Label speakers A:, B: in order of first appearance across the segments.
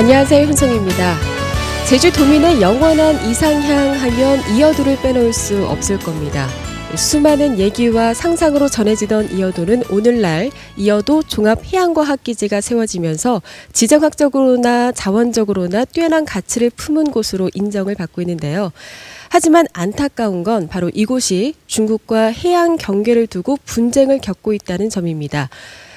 A: 안녕하세요, 현성입니다. 제주 도민의 영원한 이상향 하면 이어도를 빼놓을 수 없을 겁니다. 수많은 얘기와 상상으로 전해지던 이어도는 오늘날 이어도 종합해양과학기지가 세워지면서 지정학적으로나 자원적으로나 뛰어난 가치를 품은 곳으로 인정을 받고 있는데요. 하지만 안타까운 건 바로 이곳이 중국과 해양 경계를 두고 분쟁을 겪고 있다는 점입니다.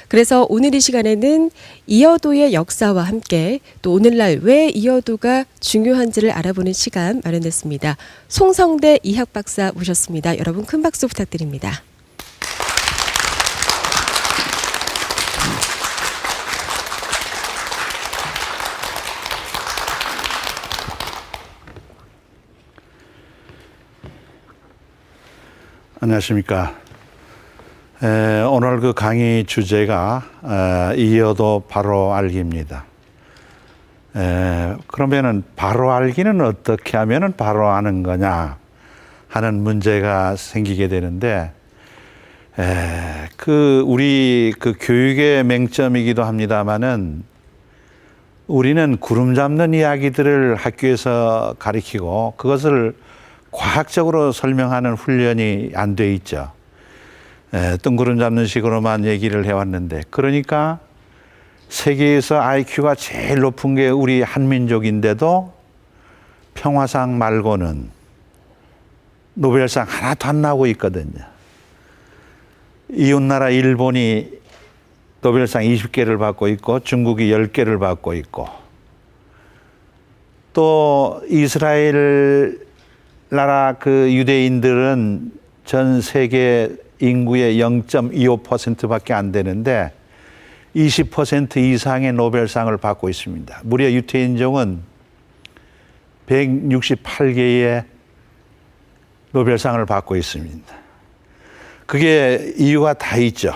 A: 그래서 오늘 이 시간에는 이어도의 역사와 함께 또 오늘날 왜 이어도가 중요한지를 알아보는 시간 마련했습니다. 송성대 이학박사 모셨습니다. 여러분 큰 박수 부탁드립니다.
B: 안녕하십니까. 오늘 그 강의 주제가 이어도 바로 알기입니다. 그러면은 바로 알기는 어떻게 하면은 바로 아는 거냐 하는 문제가 생기게 되는데, 우리 교육의 맹점이기도 합니다만은 우리는 구름 잡는 이야기들을 학교에서 가르치고 그것을 과학적으로 설명하는 훈련이 안 돼 있죠. 뜬구름 잡는 식으로만 얘기를 해왔는데, 그러니까 세계에서 IQ가 제일 높은 게 우리 한민족인데도 평화상 말고는 노벨상 하나도 안 나오고 있거든요. 이웃나라 일본이 노벨상 20개를 받고 있고 중국이 10개를 받고 있고, 또 이스라엘 나라 그 유대인들은 전 세계 인구의 0.25%밖에 안 되는데 20% 이상의 노벨상을 받고 있습니다. 무려 유태인종은 168개의 노벨상을 받고 있습니다. 그게 이유가 다 있죠.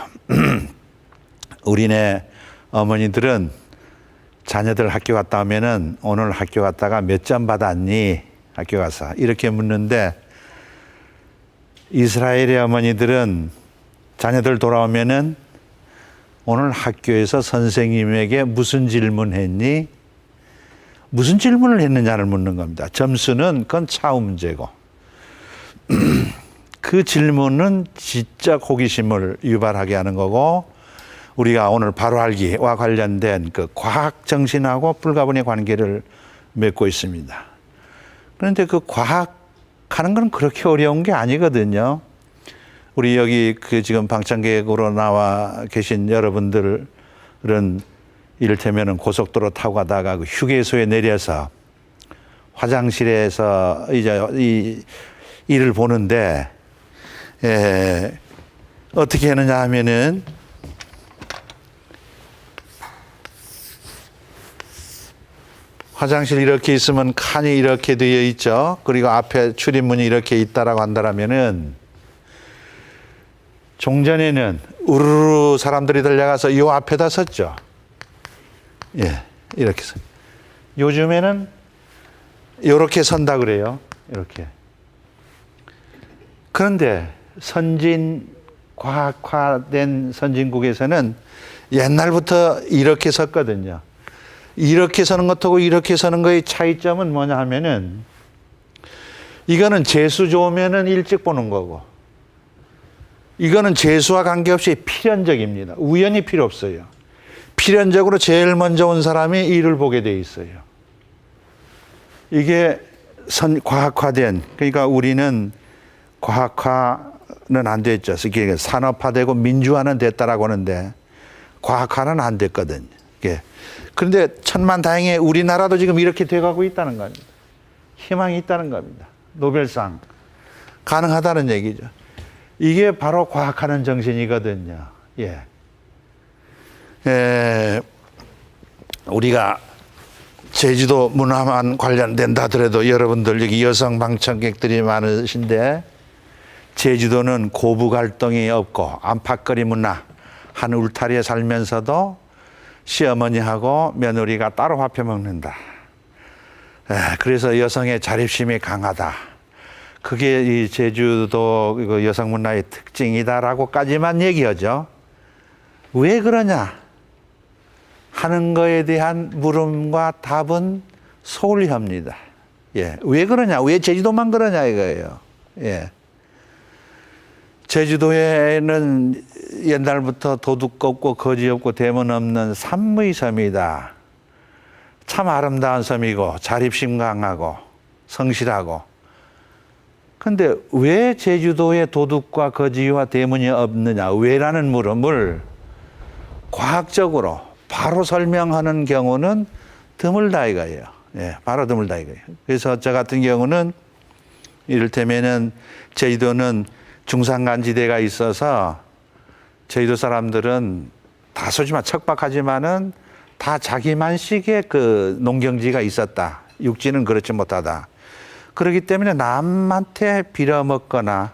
B: 우리네 어머니들은 자녀들 학교 갔다 오면은 오늘 학교 갔다가 몇 점 받았니? 학교 가서 이렇게 묻는데, 이스라엘의 어머니들은 자녀들 돌아오면은 오늘 학교에서 선생님에게 무슨 질문했니? 무슨 질문을 했느냐를 묻는 겁니다. 점수는 그건 차후 문제고 그 질문은 진짜 호기심을 유발하게 하는 거고, 우리가 오늘 바로 알기와 관련된 그 과학 정신하고 불가분의 관계를 맺고 있습니다. 그런데 그 과학하는 건 그렇게 어려운 게 아니거든요. 우리 여기 지금 방청객으로 나와 계신 여러분들은 이를테면 고속도로 타고 가다가 그 휴게소에 내려서 화장실에서 이제 이 일을 보는데, 어떻게 하느냐 하면은 화장실 이렇게 있으면 칸이 이렇게 되어 있죠. 그리고 앞에 출입문이 이렇게 있다라고 한다면은, 종전에는 우르르 사람들이 달려가서 요 앞에다 섰죠. 예, 이렇게 서. 요즘에는 이렇게 선다 그래요. 이렇게. 그런데 과학화된 선진국에서는 옛날부터 이렇게 섰거든요. 이렇게 서는 것하고 이렇게 서는 거의 차이점은 뭐냐 하면은, 이거는 재수 좋으면은 일찍 보는 거고, 이거는 재수와 관계없이 필연적입니다. 우연히 필요 없어요. 필연적으로 제일 먼저 온 사람이 이를 보게 돼 있어요. 이게 과학화된, 그러니까 우리는 과학화는 안 됐죠. 이게 산업화되고 민주화는 됐다라고 하는데 과학화는 안 됐거든요. 이게. 그런데 천만다행히 우리나라도 지금 이렇게 돼가고 있다는 겁니다. 희망이 있다는 겁니다. 노벨상 가능하다는 얘기죠. 이게 바로 과학하는 정신이거든요. 예. 우리가 제주도 문화만 관련된다 하더라도 여러분들 여기 여성 방청객들이 많으신데, 제주도는 고부 갈등이 없고 안팎거리 문화, 한 울타리에 살면서도 시어머니하고 며느리가 따로 밥해 먹는다. 그래서 여성의 자립심이 강하다. 그게 이 제주도 여성 문화의 특징이다라고까지만 얘기하죠. 왜 그러냐? 하는 거에 대한 물음과 답은 소홀히합니다. 예, 왜 그러냐? 왜 제주도만 그러냐 이거예요. 예. 제주도에는 옛날부터 도둑 없고 거지 없고 대문 없는 삼의 섬이다. 참 아름다운 섬이고 자립심 강하고 성실하고. 근데 왜 제주도에 도둑과 거지와 대문이 없느냐? 왜라는 물음을 과학적으로 바로 설명하는 경우는 드물다 이거예요. 예, 바로 드물다 이거예요. 그래서 저 같은 경우는 이를테면은 제주도는 중산간지대가 있어서 제주도 사람들은 다소지만 척박하지만은 다 자기만식의 그 농경지가 있었다. 육지는 그렇지 못하다. 그렇기 때문에 남한테 빌어먹거나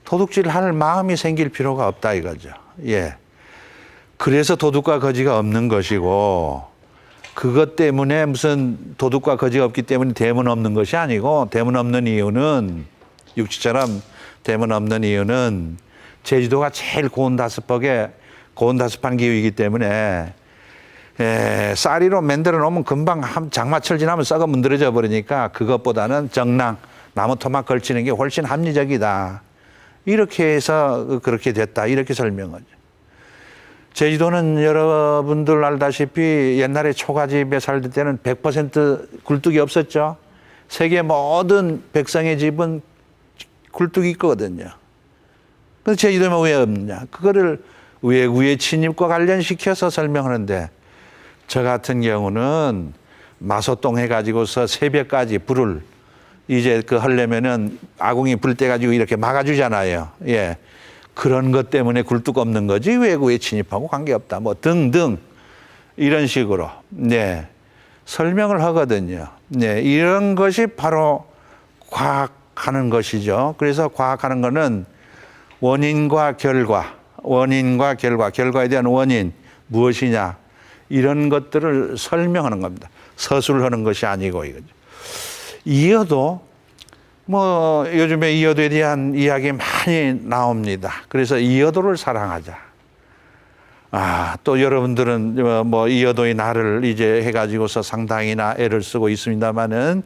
B: 도둑질을 할 마음이 생길 필요가 없다 이거죠. 예. 그래서 도둑과 거지가 없는 것이고, 그것 때문에 무슨 도둑과 거지가 없기 때문에 대문 없는 것이 아니고, 대문 없는 이유는 육지처럼 대문 없는 이유는 제주도가 제일 고온다습한 기후이기 때문에 쌀이로 만들어 놓으면 금방 장마철 지나면 썩어 문드러져 버리니까 그것보다는 정랑, 나무 토막 걸치는 게 훨씬 합리적이다. 이렇게 해서 그렇게 됐다. 이렇게 설명하죠. 제주도는 여러분들 알다시피 옛날에 초가집에 살던 때는 100% 굴뚝이 없었죠. 세계 모든 백성의 집은 굴뚝이 있거든요. 그래서 제주도에만 왜 없느냐? 그거를 외구의 침입과 관련시켜서 설명하는데, 저 같은 경우는 마소똥 해가지고서 새벽까지 불을 이제 하려면은 아궁이 불 때 가지고 이렇게 막아주잖아요. 예. 그런 것 때문에 굴뚝 없는 거지 외구에 침입하고 관계없다. 뭐 등등 이런 식으로 설명을 하거든요. 이런 것이 바로 과학하는 것이죠. 그래서 과학하는 거는 원인과 결과, 결과에 대한 원인 무엇이냐 이런 것들을 설명하는 겁니다. 서술하는 것이 아니고 이거죠. 이어도 뭐 요즘에 이어도에 대한 이야기 많이 나옵니다. 그래서 이어도를 사랑하자. 또 여러분들은 뭐 이어도의 날을 이제 해가지고서 상당히나 애를 쓰고 있습니다만은,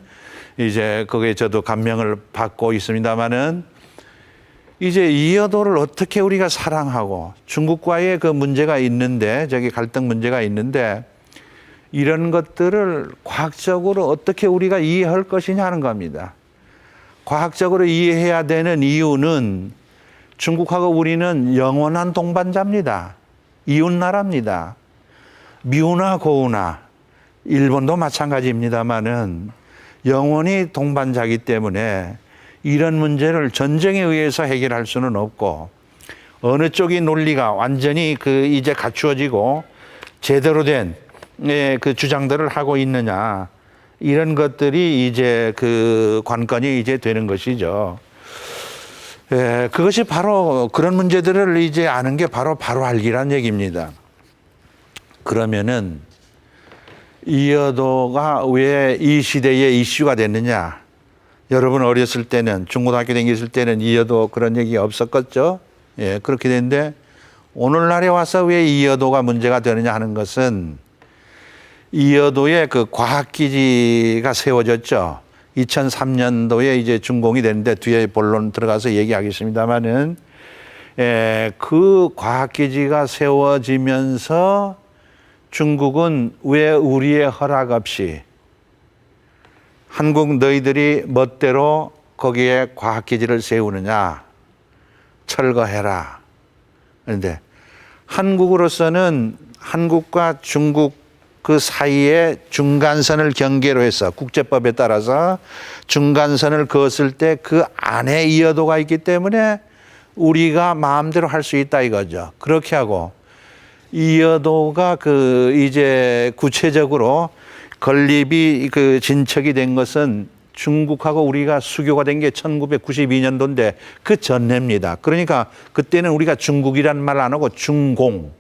B: 이제 거기에 저도 감명을 받고 있습니다만은, 이제 이어도를 어떻게 우리가 사랑하고, 중국과의 그 문제가 있는데, 저기 갈등 문제가 있는데, 이런 것들을 과학적으로 어떻게 우리가 이해할 것이냐 하는 겁니다. 과학적으로 이해해야 되는 이유는 중국하고 우리는 영원한 동반자입니다. 이웃나라입니다. 미우나 고우나 일본도 마찬가지입니다만은 영원히 동반자이기 때문에 이런 문제를 전쟁에 의해서 해결할 수는 없고, 어느 쪽이 논리가 완전히 이제 갖추어지고 제대로 된 그 주장들을 하고 있느냐, 이런 것들이 이제 그 관건이 이제 되는 것이죠. 그것이 바로 그런 문제들을 이제 아는 게 바로 알기란 얘기입니다. 그러면은 이어도가 왜 이 시대에 이슈가 됐느냐? 여러분 어렸을 때는, 중고등학교 다녔을 때는 이어도 그런 얘기 없었겠죠? 예, 그렇게 됐는데 오늘날에 와서 왜 이어도가 문제가 되느냐 하는 것은, 이어도에 그 과학기지가 세워졌죠. 2003년도에 이제 준공이 됐는데 뒤에 본론 들어가서 얘기하겠습니다만은, 그 과학기지가 세워지면서 중국은 왜 우리의 허락 없이 한국 너희들이 멋대로 거기에 과학기지를 세우느냐, 철거해라. 그런데 한국으로서는 한국과 중국 그 사이에 중간선을 경계로 해서 국제법에 따라서 중간선을 그었을 때 그 안에 이어도가 있기 때문에 우리가 마음대로 할 수 있다 이거죠. 그렇게 하고, 이어도가 이제 구체적으로 건립이 진척이 된 것은 중국하고 우리가 수교가 된 게 1992년도인데 그 전해입니다. 그러니까 그때는 우리가 중국이란 말 안 하고 중공했죠.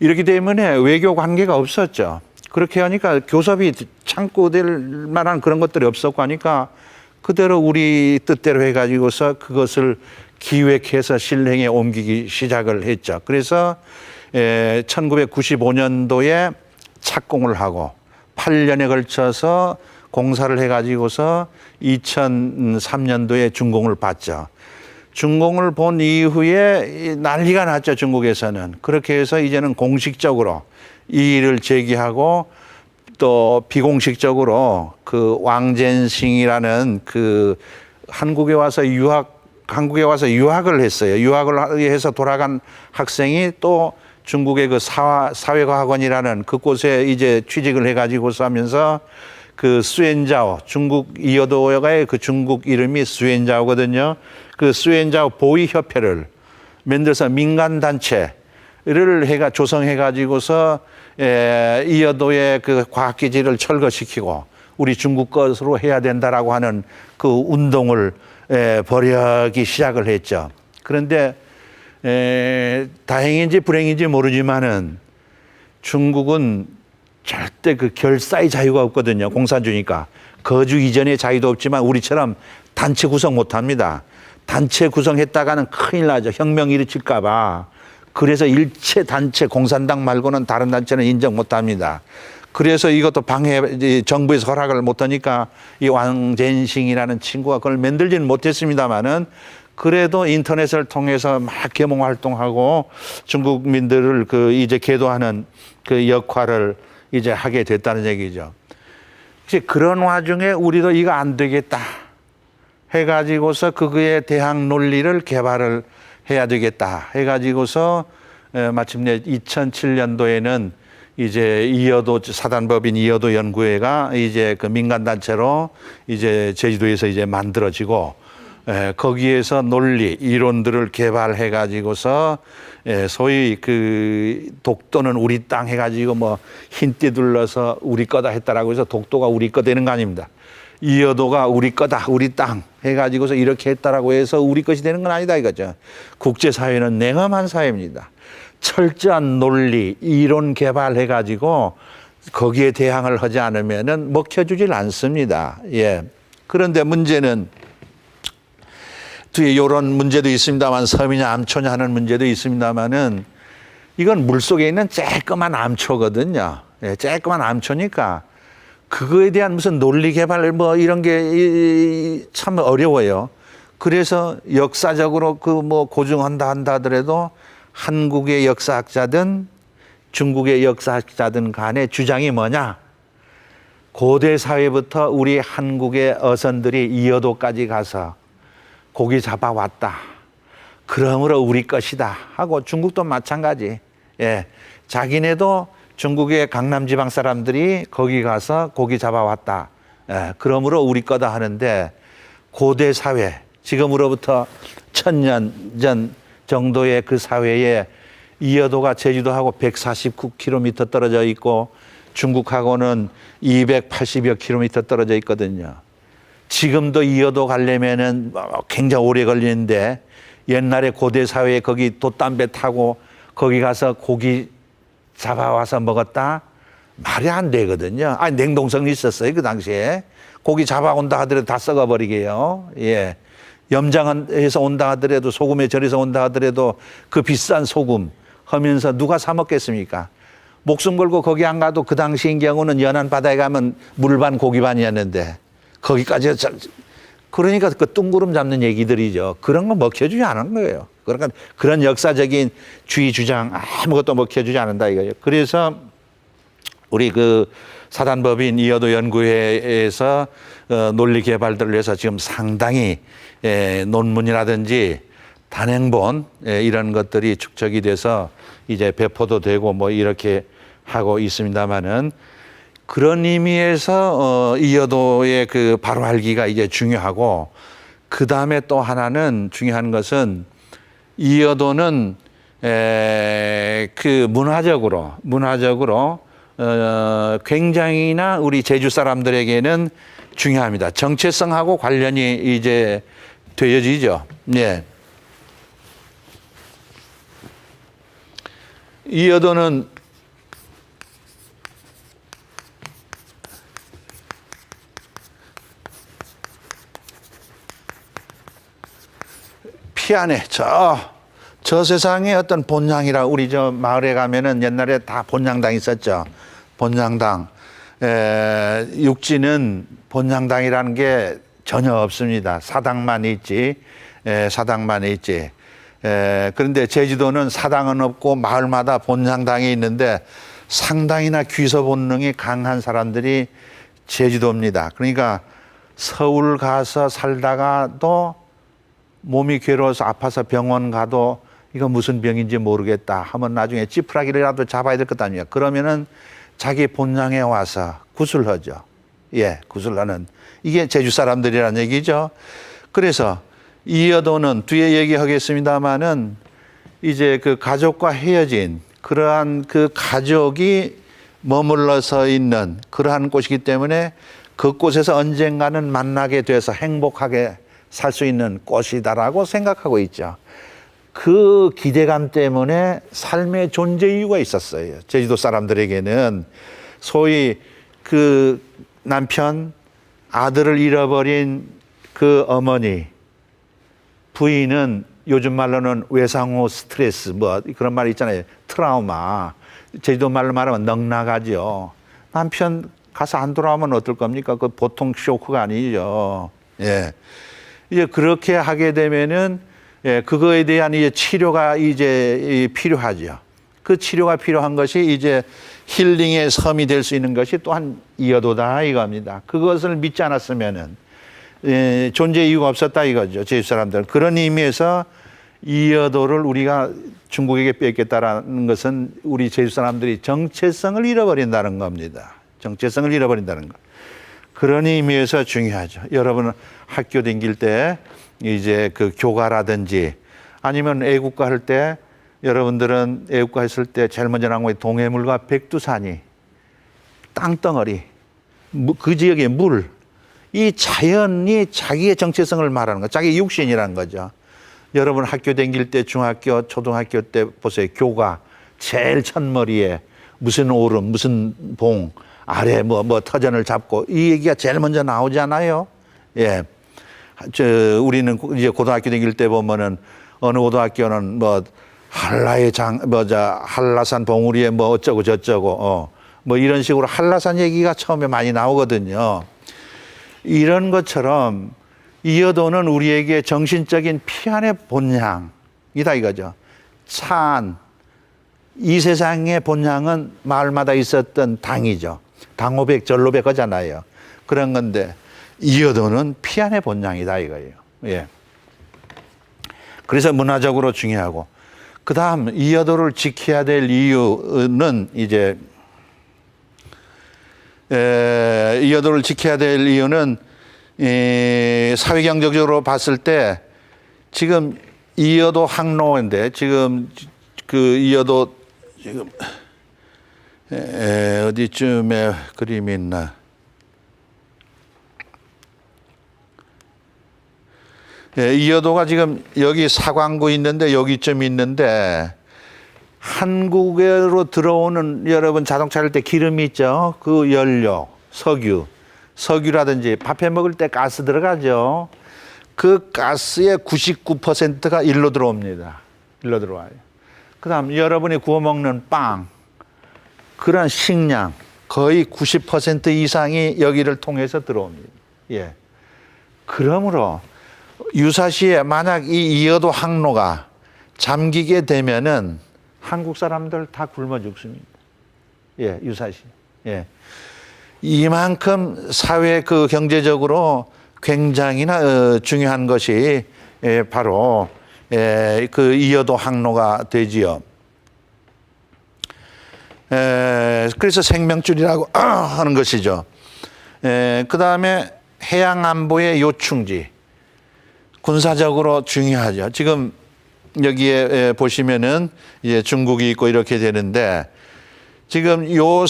B: 이렇기 때문에 외교 관계가 없었죠. 그렇게 하니까 교섭이 창구될 만한 그런 것들이 없었고 하니까 그대로 우리 뜻대로 해가지고서 그것을 기획해서 실행에 옮기기 시작을 했죠. 그래서 1995년도에 착공을 하고 8년에 걸쳐서 공사를 해가지고서 2003년도에 준공을 받죠. 준공을 본 이후에 난리가 났죠, 중국에서는. 그렇게 해서 이제는 공식적으로 이 일을 제기하고 또 비공식적으로 그 왕젠싱이라는 그 한국에 와서 유학을 했어요. 유학을 해서 돌아간 학생이 또 중국의 그 사회과학원이라는 그곳에 이제 취직을 해가지고서 하면서 그 수엔자오, 중국 이어도가의 그 중국 이름이 수엔자오거든요. 그 수엔자오 보위협회를 만들어서 민간단체를 조성해가지고서 이어도의 그 과학기지를 철거시키고 우리 중국 것으로 해야 된다라고 하는 그 운동을 벌이기 시작을 했죠. 그런데 다행인지 불행인지 모르지만은 중국은 절대 그 결사의 자유가 없거든요. 공산주의니까. 거주 이전의 자유도 없지만 우리처럼 단체 구성 못 합니다. 단체 구성했다가는 큰일 나죠. 혁명 일으킬까 봐. 그래서 일체 단체 공산당 말고는 다른 단체는 인정 못 합니다. 그래서 이것도 정부에서 허락을 못 하니까 이 왕젠싱이라는 친구가 그걸 만들지는 못했습니다만은 그래도 인터넷을 통해서 막 계몽 활동하고 중국민들을 그 이제 계도하는 그 역할을 이제 하게 됐다는 얘기죠. 이제 그런 와중에 우리도 이거 안 되겠다 해가지고서 그거에 대항 논리를 개발을 해야 되겠다 해가지고서 마침내 2007년도에는 이제 이어도 사단법인 이어도 연구회가 이제 그 민간단체로 이제 제주도에서 이제 만들어지고 거기에서 논리 이론들을 개발해 가지고서 소위 그 독도는 우리 땅 해가지고 뭐 흰띠 둘러서 우리 거다 했다라고 해서 독도가 우리 거 되는 거 아닙니다. 이어도가 우리 거다, 우리 땅 해가지고서 이렇게 했다라고 해서 우리 것이 되는 건 아니다 이거죠. 국제사회는 냉엄한 사회입니다. 철저한 논리, 이론 개발해가지고 거기에 대항을 하지 않으면은 먹혀주질 않습니다. 예. 그런데 문제는 뒤에 이런 문제도 있습니다만 섬이냐 암초냐 하는 문제도 있습니다만은 이건 물속에 있는 쬐끄만 암초거든요. 예, 쬐끄만 암초니까 그거에 대한 무슨 논리 개발 뭐 이런 게 참 어려워요. 그래서 역사적으로 그 뭐 고증한다 하더라도 한국의 역사학자든 중국의 역사학자든 간의 주장이 뭐냐? 고대 사회부터 우리 한국의 어선들이 이어도까지 가서 고기 잡아왔다. 그러므로 우리 것이다 하고 중국도 마찬가지. 예, 자기네도 중국의 강남 지방 사람들이 거기 가서 고기 잡아왔다. 예, 그러므로 우리 거다 하는데 고대 사회, 지금으로부터 1000년 전 정도의 그 사회에 이어도가 제주도하고 149km 떨어져 있고 중국하고는 280여 킬로미터 떨어져 있거든요. 지금도 이어도 가려면은 굉장히 오래 걸리는데 옛날에 고대 사회에 거기 돛담배 타고 거기 가서 고기 잡아와서 먹었다? 말이 안 되거든요. 아니, 냉동성이 있었어요, 그 당시에. 고기 잡아온다 하더라도 다 썩어버리게요. 예. 염장해서 온다 하더라도 소금에 절여서 온다 하더라도 그 비싼 소금 하면서 누가 사 먹겠습니까? 목숨 걸고 거기 안 가도 그 당시인 경우는 연안 바다에 가면 물반 고기반이었는데 거기까지 그러니까 그 뚱구름 잡는 얘기들이죠. 그런 거 먹혀주지 않은 거예요. 그러니까 그런 역사적인 주의 주장 아무것도 먹혀주지 않는다 이거예요. 그래서 우리 그 사단법인 이어도 연구회에서 논리 개발들을 해서 지금 상당히 논문이라든지 단행본 이런 것들이 축적이 돼서 이제 배포도 되고 뭐 이렇게 하고 있습니다만은 그런 의미에서 이어도의 그 바로 알기가 이제 중요하고 그 다음에 또 하나는 중요한 것은 이어도는 그 문화적으로 굉장히나 우리 제주 사람들에게는 중요합니다. 정체성하고 관련이 이제 되어지죠. 예. 이어도는 피안에 저 저 세상에 어떤 본향이라 우리 저 마을에 가면은 옛날에 다 본향당 있었죠. 본향당. 육지는 본향당이라는 게 전혀 없습니다. 사당만 있지. 사당만 있지. 그런데 제주도는 사당은 없고 마을마다 본향당이 있는데 상당히나 귀서 본능이 강한 사람들이 제주도입니다. 그러니까 서울 가서 살다가도 몸이 괴로워서 아파서 병원 가도 이거 무슨 병인지 모르겠다 하면 나중에 지푸라기라도 잡아야 될 것 아니에요. 그러면은 자기 본향에 와서 구슬하죠. 예, 구슬하는. 이게 제주 사람들이라는 얘기죠. 그래서 이여도는 뒤에 얘기하겠습니다마는 이제 그 가족과 헤어진 그러한 그 가족이 머물러서 있는 그러한 곳이기 때문에 그곳에서 언젠가는 만나게 돼서 행복하게 살 수 있는 곳이다라고 생각하고 있죠. 그 기대감 때문에 삶의 존재 이유가 있었어요. 제주도 사람들에게는 소위 그 남편, 아들을 잃어버린 그 어머니, 부인은 요즘 말로는 외상후 스트레스 뭐 그런 말 있잖아요. 트라우마. 제주도 말로 말하면 넉나가죠. 남편 가서 안 돌아오면 어떨 겁니까? 그 보통 쇼크가 아니죠. 예. 이제 그렇게 하게 되면은 예, 그거에 대한 이제 치료가 이제 필요하죠. 그 치료가 필요한 것이 이제 힐링의 섬이 될 수 있는 것이 또한 이여도다 이겁니다. 그것을 믿지 않았으면은 예, 존재 이유가 없었다 이거죠. 제주 사람들. 그런 의미에서 이여도를 우리가 중국에게 뺏겠다라는 것은 우리 제주 사람들이 정체성을 잃어버린다는 겁니다. 정체성을 잃어버린다는 것. 그런 의미에서 중요하죠. 여러분 학교 다닐 때 이제 그 교과라든지 아니면 애국가 할 때 여러분들은 애국가 했을 때 제일 먼저 나온 게 동해물과 백두산이 땅덩어리 그 지역의 물 이 자연이 자기의 정체성을 말하는 거 자기 육신이라는 거죠. 여러분 학교 다닐 때 중학교 초등학교 때 보세요. 교과 제일 첫머리에 무슨 오름 무슨 봉 아래 뭐 터전을 잡고 이 얘기가 제일 먼저 나오잖아요. 예. 우리는 이제 고등학교 다닐 때 보면은 어느 고등학교는 뭐 한라의 한라산 봉우리에 뭐 어쩌고 저쩌고 뭐 이런 식으로 한라산 얘기가 처음에 많이 나오거든요. 이런 것처럼 이여도는 우리에게 정신적인 피안의 본향이다 이거죠. 찬 이 세상의 본향은 마을마다 있었던 당이죠. 당오백 전로백 하잖아요. 그런 건데 이여도는 피안의 본향이다 이거예요. 예. 그래서 문화적으로 중요하고 그 다음 이여도를 지켜야 될 이유는 이제 이여도를 지켜야 될 이유는 사회경제적으로 봤을 때 지금 이여도 항로인데 지금 그 이여도 지금 어디쯤에 그림이 있나? 이여도가 지금 여기 사광구 있는데 여기쯤 있는데 한국으로 들어오는 여러분 자동차 할 때 기름이 있죠. 그 연료, 석유라든지 밥해 먹을 때 가스 들어가죠. 그 가스의 99%가 일로 들어옵니다. 일로 들어와요. 그 다음 여러분이 구워 먹는 빵, 그런 식량 거의 90% 이상이 여기를 통해서 들어옵니다. 예. 그러므로 유사시에 만약 이 이여도 항로가 잠기게 되면은 한국 사람들 다 굶어 죽습니다. 예, 유사시. 예. 이만큼 사회 그 경제적으로 굉장히나 중요한 것이 바로 그 이여도 항로가 되지요. 그래서 생명줄이라고 하는 것이죠. 그 다음에 해양 안보의 요충지. 군사적으로 중요하죠. 지금 여기에 보시면은 이제 중국이 있고 이렇게 되는데 지금 요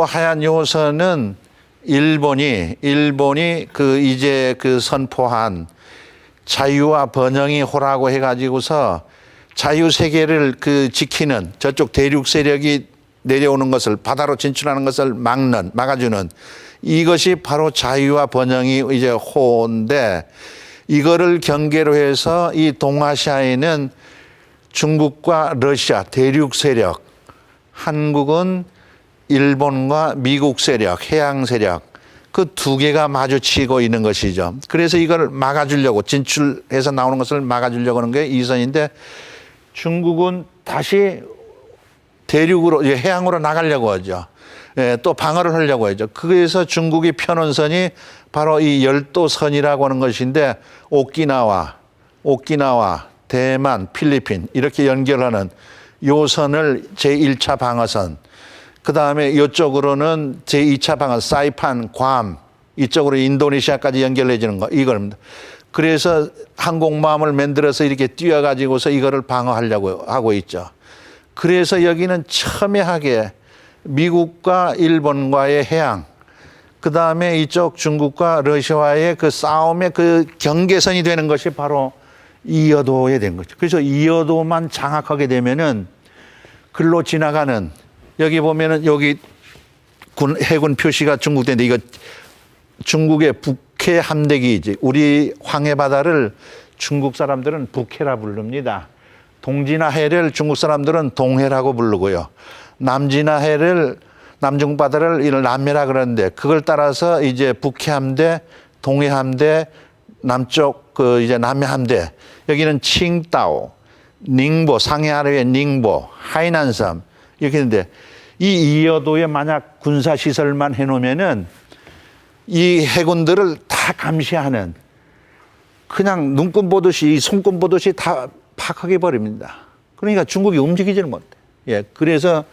B: 하얀 요 선은 일본이 그 이제 그 선포한 자유와 번영이 호라고 해가지고서 자유 세계를 그 지키는 저쪽 대륙 세력이 내려오는 것을 바다로 진출하는 것을 막아주는 이것이 바로 자유와 번영이 이제 호인데 이거를 경계로 해서 이 동아시아에는 중국과 러시아 대륙 세력, 한국은 일본과 미국 세력, 해양 세력 그 두 개가 마주치고 있는 것이죠. 그래서 이걸 막아주려고 진출해서 나오는 것을 막아주려고 하는 게 이선인데 중국은 다시 대륙으로 해양으로 나가려고 하죠. 예, 또 방어를 하려고 하죠. 그래서 중국이 펴놓은 선이 바로 이 열도선이라고 하는 것인데 오키나와, 대만, 필리핀 이렇게 연결하는 요 선을 제1차 방어선, 그 다음에 이쪽으로는 제2차 방어 사이판, 괌 이쪽으로 인도네시아까지 연결해지는 거 이겁니다. 그래서 항공모함을 만들어서 이렇게 띄워가지고서 이거를 방어하려고 하고 있죠. 그래서 여기는 첨예하게 미국과 일본과의 해양, 그 다음에 이쪽 중국과 러시아와의 그 싸움의 그 경계선이 되는 것이 바로 이여도에 된 거죠. 그래서 이여도만 장악하게 되면은 글로 지나가는, 여기 보면은 여기 해군 표시가 중국대인데 이거 중국의 북해 함대기지. 우리 황해바다를 중국 사람들은 북해라 부릅니다. 동진아해를 중국 사람들은 동해라고 부르고요. 남진아해를, 남중바다를 이를 남해라 그러는데 그걸 따라서 이제 북해 함대, 동해 함대, 남쪽 그 이제 남해 함대, 여기는 칭따오, 닝보, 상해 아래의 닝보, 하이난섬 이렇게 있는데 이 이여도에 만약 군사 시설만 해놓으면은 이 해군들을 다 감시하는, 그냥 눈금 보듯이 손금 보듯이 다 파악하게 버립니다. 그러니까 중국이 움직이지를 못해. 예, 그래서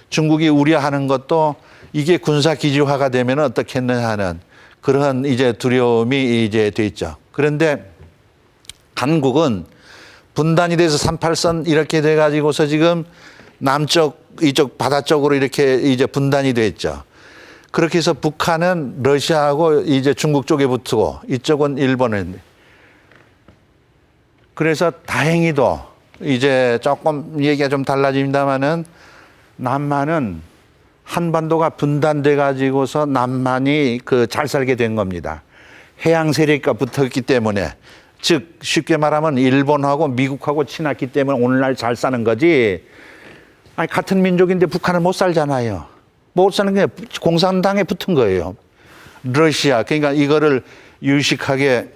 B: 중국이 우려하는 것도 이게 군사 기지화가 되면 어떻겠느냐 하는 그런 이제 두려움이 이제 돼 있죠. 그런데 한국은 분단이 돼서 38선 이렇게 돼 가지고서 지금 남쪽 이쪽 바다 쪽으로 이렇게 이제 분단이 돼 있죠. 그렇게 해서 북한은 러시아하고 이제 중국 쪽에 붙고 이쪽은 일본은. 그래서 다행히도 이제 조금 얘기가 좀 달라집니다만은 남한은 한반도가 분단돼 가지고서 남한이 그 잘 살게 된 겁니다. 해양 세력과 붙었기 때문에, 즉 쉽게 말하면 일본하고 미국하고 친했기 때문에 오늘날 잘 사는 거지. 아니 같은 민족인데 북한은 못 살잖아요. 못 사는 게 공산당에 붙은 거예요. 러시아, 그러니까 이거를 유식하게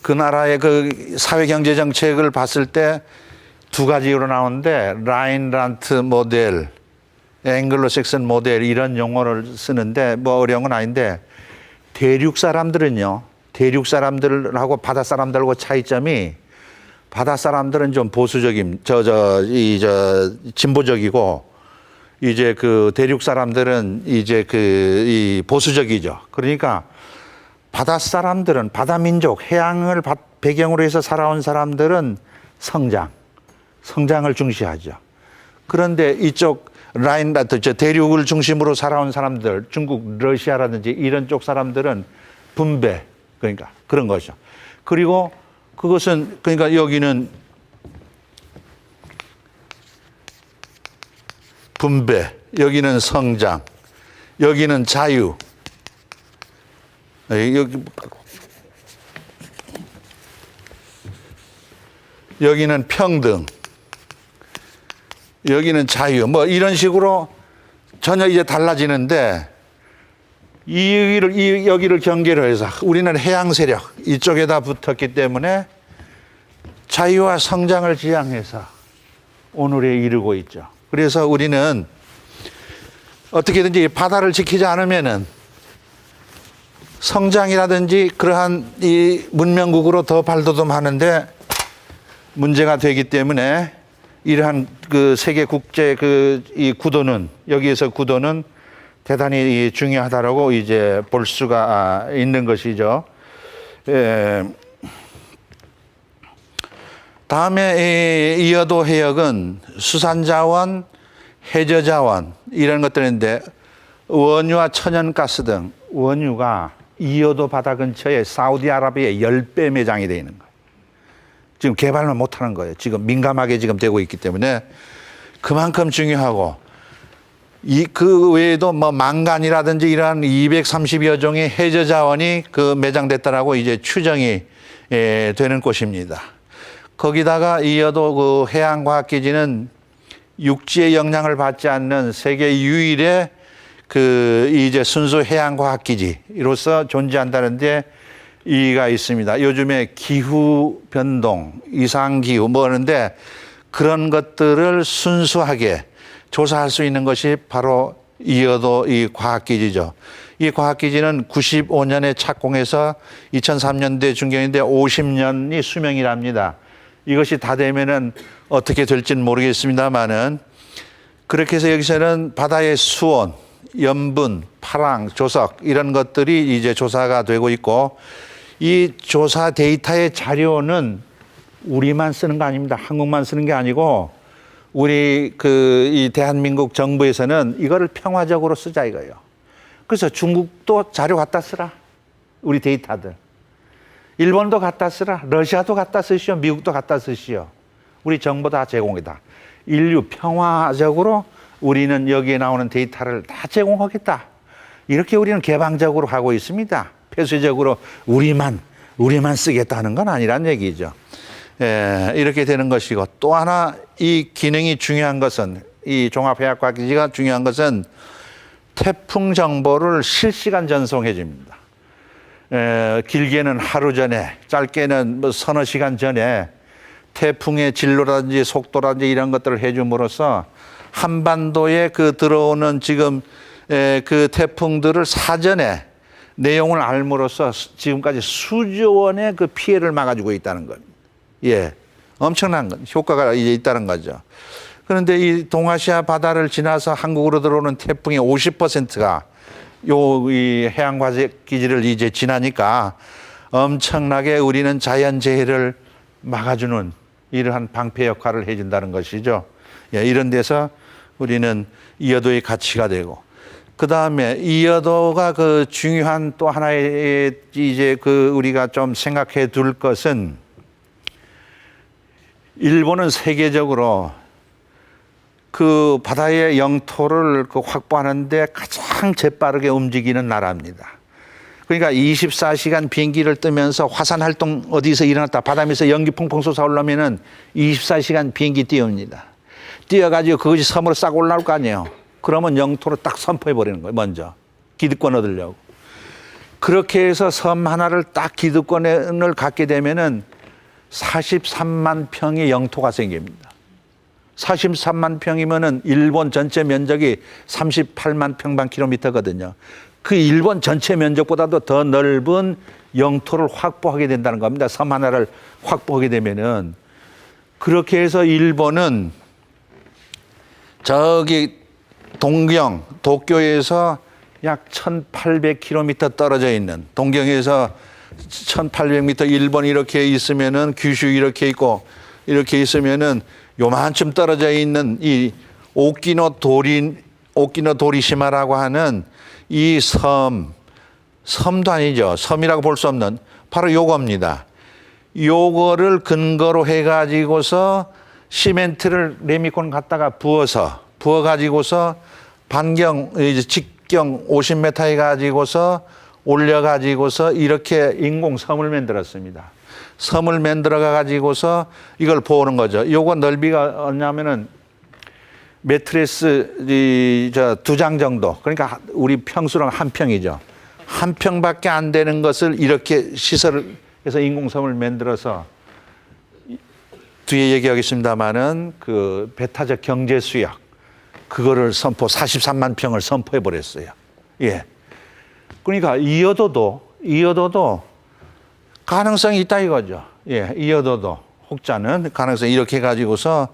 B: 그 나라의 그 사회 경제 정책을 봤을 때 두 가지로 나오는데 라인란트 모델, 앵글로색슨 모델 이런 용어를 쓰는데 뭐 어려운 건 아닌데 대륙 사람들은요. 대륙 사람들하고 바다 사람들하고 차이점이 바다 사람들은 좀 보수적인 진보적이고 이제 그 대륙 사람들은 이제 이 보수적이죠. 그러니까 바다 사람들은 바다 민족, 해양을 배경으로 해서 살아온 사람들은 성장을 중시하죠. 그런데 이쪽 라인란트, 대륙을 중심으로 살아온 사람들, 중국, 러시아라든지 이런 쪽 사람들은 분배, 그러니까 그런 거죠. 그리고 그것은 그러니까 여기는 분배, 여기는 성장, 여기는 자유. 여기는 평등, 여기는 자유, 뭐 이런 식으로 전혀 이제 달라지는데 여기를 경계로 해서 우리는 해양 세력 이쪽에다 붙었기 때문에 자유와 성장을 지향해서 오늘에 이르고 있죠. 그래서 우리는 어떻게든지 바다를 지키지 않으면은 성장이라든지 그러한 이 문명국으로 더 발돋움하는데 문제가 되기 때문에 이러한 그 세계 국제 이 구도는, 여기에서 구도는 대단히 중요하다라고 이제 볼 수가 있는 것이죠. 다음에 이여도 해역은 수산자원, 해저자원 이런 것들인데 원유와 천연가스 등 원유가 이여도 바다 근처에 사우디아라비아의 10배 매장이 되어 있는 거예요. 지금 개발만 못하는 거예요. 지금 민감하게 지금 되고 있기 때문에 그만큼 중요하고 그 외에도 뭐 망간이라든지 이러한 230여 종의 해저 자원이 그 매장됐다라고 이제 추정이 되는 곳입니다. 거기다가 이어도 그 해양과학기지는 육지의 영향을 받지 않는 세계 유일의 그 이제 순수 해양과학기지로서 존재한다는데 이의가 있습니다. 요즘에 기후 변동, 이상 기후 뭐 하는데 그런 것들을 순수하게 조사할 수 있는 것이 바로 이어도 이 과학기지죠. 이 과학기지는 95년에 착공해서 2003년도에 준공인데 50년이 수명이랍니다. 이것이 다 되면은 어떻게 될지는 모르겠습니다만은 그렇게 해서 여기서는 바다의 수온, 염분, 파랑, 조석 이런 것들이 이제 조사가 되고 있고 이 조사 데이터의 자료는 우리만 쓰는 거 아닙니다. 한국만 쓰는 게 아니고 우리 이 대한민국 정부에서는 이거를 평화적으로 쓰자 이거예요. 그래서 중국도 자료 갖다 쓰라. 우리 데이터들. 일본도 갖다 쓰라. 러시아도 갖다 쓰시오. 미국도 갖다 쓰시오. 우리 정보 다 제공이다. 인류 평화적으로 우리는 여기에 나오는 데이터를 다 제공하겠다. 이렇게 우리는 개방적으로 하고 있습니다. 폐쇄적으로 우리만 쓰겠다는 건 아니란 얘기죠. 이렇게 되는 것이고 또 하나 이 기능이 중요한 것은 이 종합해양과학기지가 중요한 것은 태풍 정보를 실시간 전송해 줍니다. 길게는 하루 전에 짧게는 뭐 서너 시간 전에 태풍의 진로라든지 속도라든지 이런 것들을 해줌으로써 한반도에 그 들어오는 지금 그 태풍들을 사전에 내용을 알므로써 지금까지 수조 원의 그 피해를 막아주고 있다는 겁니다. 예, 엄청난 효과가 이제 있다는 거죠. 그런데 이 동아시아 바다를 지나서 한국으로 들어오는 태풍의 50%가 이 해양과학기지를 이제 지나니까 엄청나게 우리는 자연재해를 막아주는 이러한 방패 역할을 해준다는 것이죠. 예, 이런 데서 우리는 이어도의 가치가 되고 그 다음에 이어도가 그 중요한 또 하나의 이제 그 우리가 좀 생각해 둘 것은 일본은 세계적으로 그 바다의 영토를 그 확보하는데 가장 재빠르게 움직이는 나라입니다. 그러니까 24시간 비행기를 뜨면서 화산 활동 어디서 일어났다 바다에서 연기 펑펑 솟아오르면은 24시간 비행기 띄웁니다. 띄어가지고 그것이 섬으로 싹 올라올 거 아니에요. 그러면 영토로 딱 선포해 버리는 거예요. 먼저 기득권 얻으려고. 그렇게 해서 섬 하나를 딱 기득권을 갖게 되면은 43만 평의 영토가 생깁니다. 43만 평이면은 일본 전체 면적이 38만 평방킬로미터거든요. 그 일본 전체 면적보다도 더 넓은 영토를 확보하게 된다는 겁니다. 섬 하나를 확보하게 되면은. 그렇게 해서 일본은 저기 도쿄에서 약 1800km 떨어져 있는 동경에서 1800m 일본 이렇게 있으면은 규슈 이렇게 있고 이렇게 있으면은 요만큼 떨어져 있는 이 오키노도리시마라고 하는 이 섬도 아니죠. 섬이라고 볼 수 없는 바로 요겁니다. 요거를 근거로 해가지고서 시멘트를 레미콘 갖다가 부어가지고서 직경 50m 해가지고서 올려가지고서 이렇게 인공섬을 만들었습니다. 섬을 만들어가지고서 이걸 보는 거죠. 요거 넓이가 얼마냐면은 매트리스 2장 정도. 그러니까 우리 평수랑 한 평이죠. 한 평밖에 안 되는 것을 이렇게 시설을 해서 인공섬을 만들어서 뒤에 얘기하겠습니다만은 그 배타적 경제 수역 그거를 43만 평을 선포해 버렸어요. 예. 그러니까 이어도도 가능성이 있다 이거죠. 예, 이어도도 혹자는 가능성이 이렇게 가지고서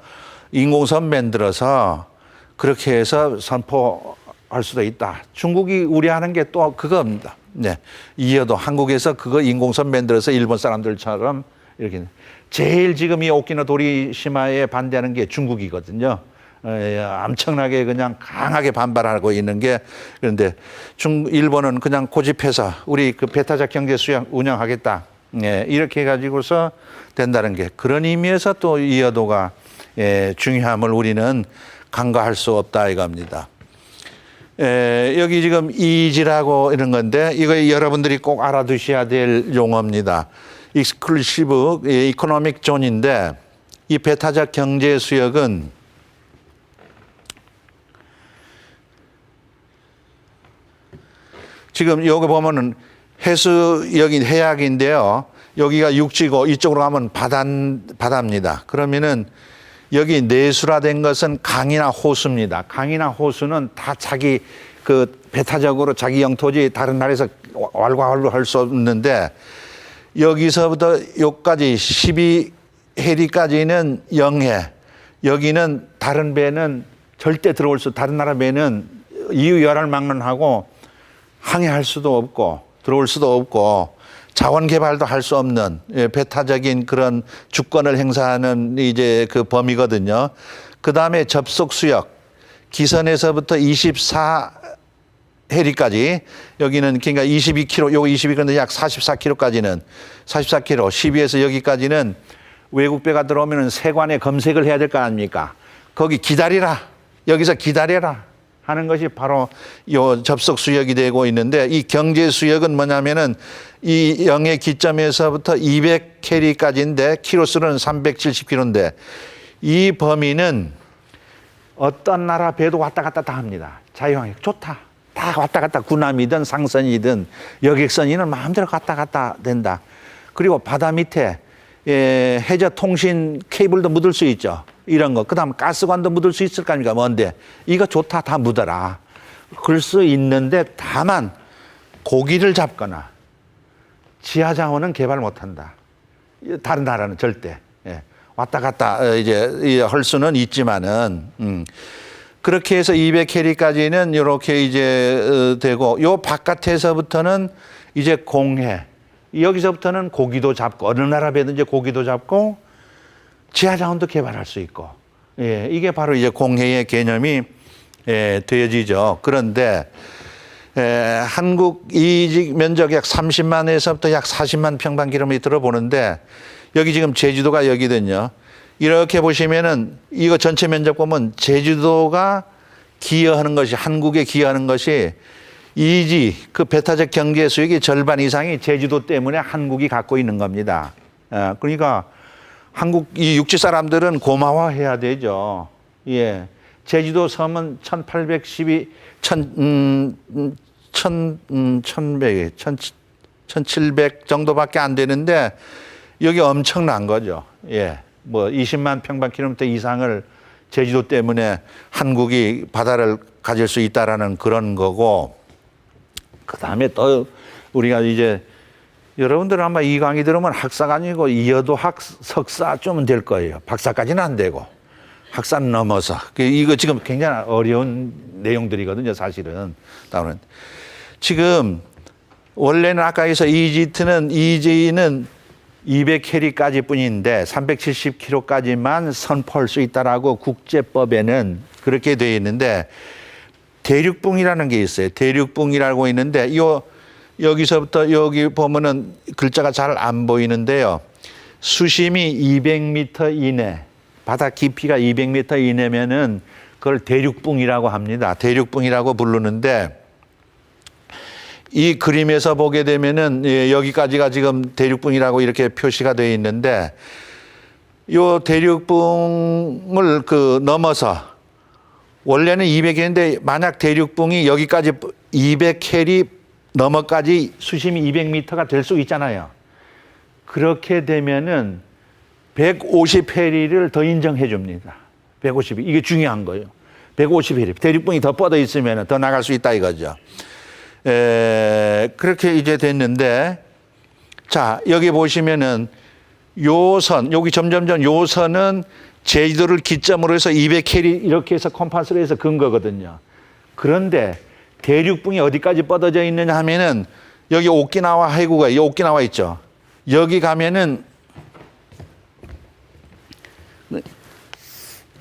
B: 인공섬 만들어서 그렇게 해서 선포할 수도 있다. 중국이 우려하는 게 또 그겁니다. 네, 이어도 한국에서 그거 인공섬 만들어서 일본 사람들처럼 이렇게 제일 지금 이 오키노도리시마에 반대하는 게 중국이거든요. 엄청나게 그냥 강하게 반발하고 있는 게 그런데 일본은 그냥 고집해서 우리 그 배타적 경제 수역 운영하겠다. 예, 이렇게 해가지고서 된다는 게 그런 의미에서 또 이여도가 중요함을 우리는 간과할 수 없다 이겁니다. 여기 지금 이지라고 이런 건데 이거 여러분들이 꼭 알아두셔야 될 용어입니다. 익스클루시브 이코노믹 존인데 이 배타적 경제 수역은 지금 여기 보면은 해수역인 해약인데요. 여기가 육지고 이쪽으로 가면 바다입니다. 그러면은 여기 내수라된 것은 강이나 호수입니다. 강이나 호수는 다 자기 그 배타적으로 자기 영토지 다른 나라에서 왈가왈부할 수 없는데 여기서부터 여기까지 12해리까지는 영해. 여기는 다른 배는 절대 다른 나라 배는 이유열을 막론하고 항해할 수도 없고 들어올 수도 없고 자원 개발도 할 수 없는 배타적인 그런 주권을 행사하는 이제 그 범위거든요. 그 다음에 접속 수역 기선에서부터 24해리까지 여기는 그러니까 22km, 요거 22km인데 약 44km까지는 44km, 12에서 여기까지는 외국 배가 들어오면은 세관에 검색을 해야 될 거 아닙니까? 거기 기다리라. 여기서 기다려라. 하는 것이 바로 요 접속 수역이 되고 있는데 이 경제 수역은 뭐냐면은 이 영해 기점에서부터 200캐리까지인데 키로수는 370km인데 이 범위는 어떤 나라 배도 왔다 갔다 다 합니다. 자유항해 좋다. 다 왔다 갔다 군함이든 상선이든 여객선이든 마음대로 갔다 갔다 된다. 그리고 바다 밑에 해저 통신 케이블도 묻을 수 있죠. 이런 거. 그 다음 가스관도 묻을 수 있을 거 아닙니까? 뭔데? 이거 좋다. 다 묻어라. 그럴 수 있는데 다만 고기를 잡거나 지하자원은 개발 못 한다. 다른 나라는 절대. 왔다 갔다 이제 할 수는 있지만은, 그렇게 해서 200캐리까지는 이렇게 이제 되고 요 바깥에서부터는 이제 공해. 여기서부터는 고기도 잡고 어느 나라 배든지 고기도 잡고 지하자원도 개발할 수 있고, 이게 바로 이제 공해의 개념이 되어지죠. 그런데 한국 이직 면적 약 30만에서부터 약 40만 평방킬로미터로 보는데 여기 지금 제주도가 여기거든요. 이렇게 보시면은 이거 전체 면적 보면 제주도가 기여하는 것이 한국에 기여하는 것이 이지 그 배타적 경제 수익의 절반 이상이 제주도 때문에 한국이 갖고 있는 겁니다. 그러니까 한국 이 육지 사람들은 고마워해야 되죠. 예. 제주도 섬은 1700 정도밖에 안 되는데 여기 엄청난 거죠. 예. 뭐 20만 평방킬로미터 이상을 제주도 때문에 한국이 바다를 가질 수 있다라는 그런 거고, 그 다음에 또 우리가 이제 여러분들은 아마 이 강의 들으면 학사가 아니고 이여도 석사쯤은 될 거예요. 박사까지는 안 되고 학사는 넘어서. 이거 지금 굉장히 어려운 내용들이거든요, 사실은. 지금 원래는 아까 해서 이지는 200캐리까지 뿐인데 370km까지만 선포할 수 있다라고 국제법에는 그렇게 되어 있는데 대륙붕이라는 게 있어요. 대륙붕이라고 있는데 여기서부터 여기 보면은 글자가 잘 안 보이는데요. 수심이 200m 이내, 바다 깊이가 200m 이내면은 그걸 대륙붕이라고 합니다. 대륙붕이라고 부르는데 이 그림에서 보게 되면은 여기까지가 지금 대륙붕이라고 이렇게 표시가 되어 있는데 요 대륙붕을 넘어서 원래는 200캐리인데 만약 대륙붕이 여기까지 200캐리 넘어까지 수심이 200m가 될 수 있잖아요. 그렇게 되면은 150해리를 더 인정해 줍니다. 150. 이게 중요한 거예요. 150해리. 대륙붕이 더 뻗어 있으면 더 나갈 수 있다 이거죠. 그렇게 이제 됐는데, 자, 여기 보시면은 요 선, 여기 점점점 요 선은 제주도를 기점으로 해서 200캐리 이렇게 해서 컴파스로 해서 근 거거든요. 그런데 대륙붕이 어디까지 뻗어져 있느냐 하면은 여기 오키나와 해구가, 이 오키나와 있죠. 여기 가면은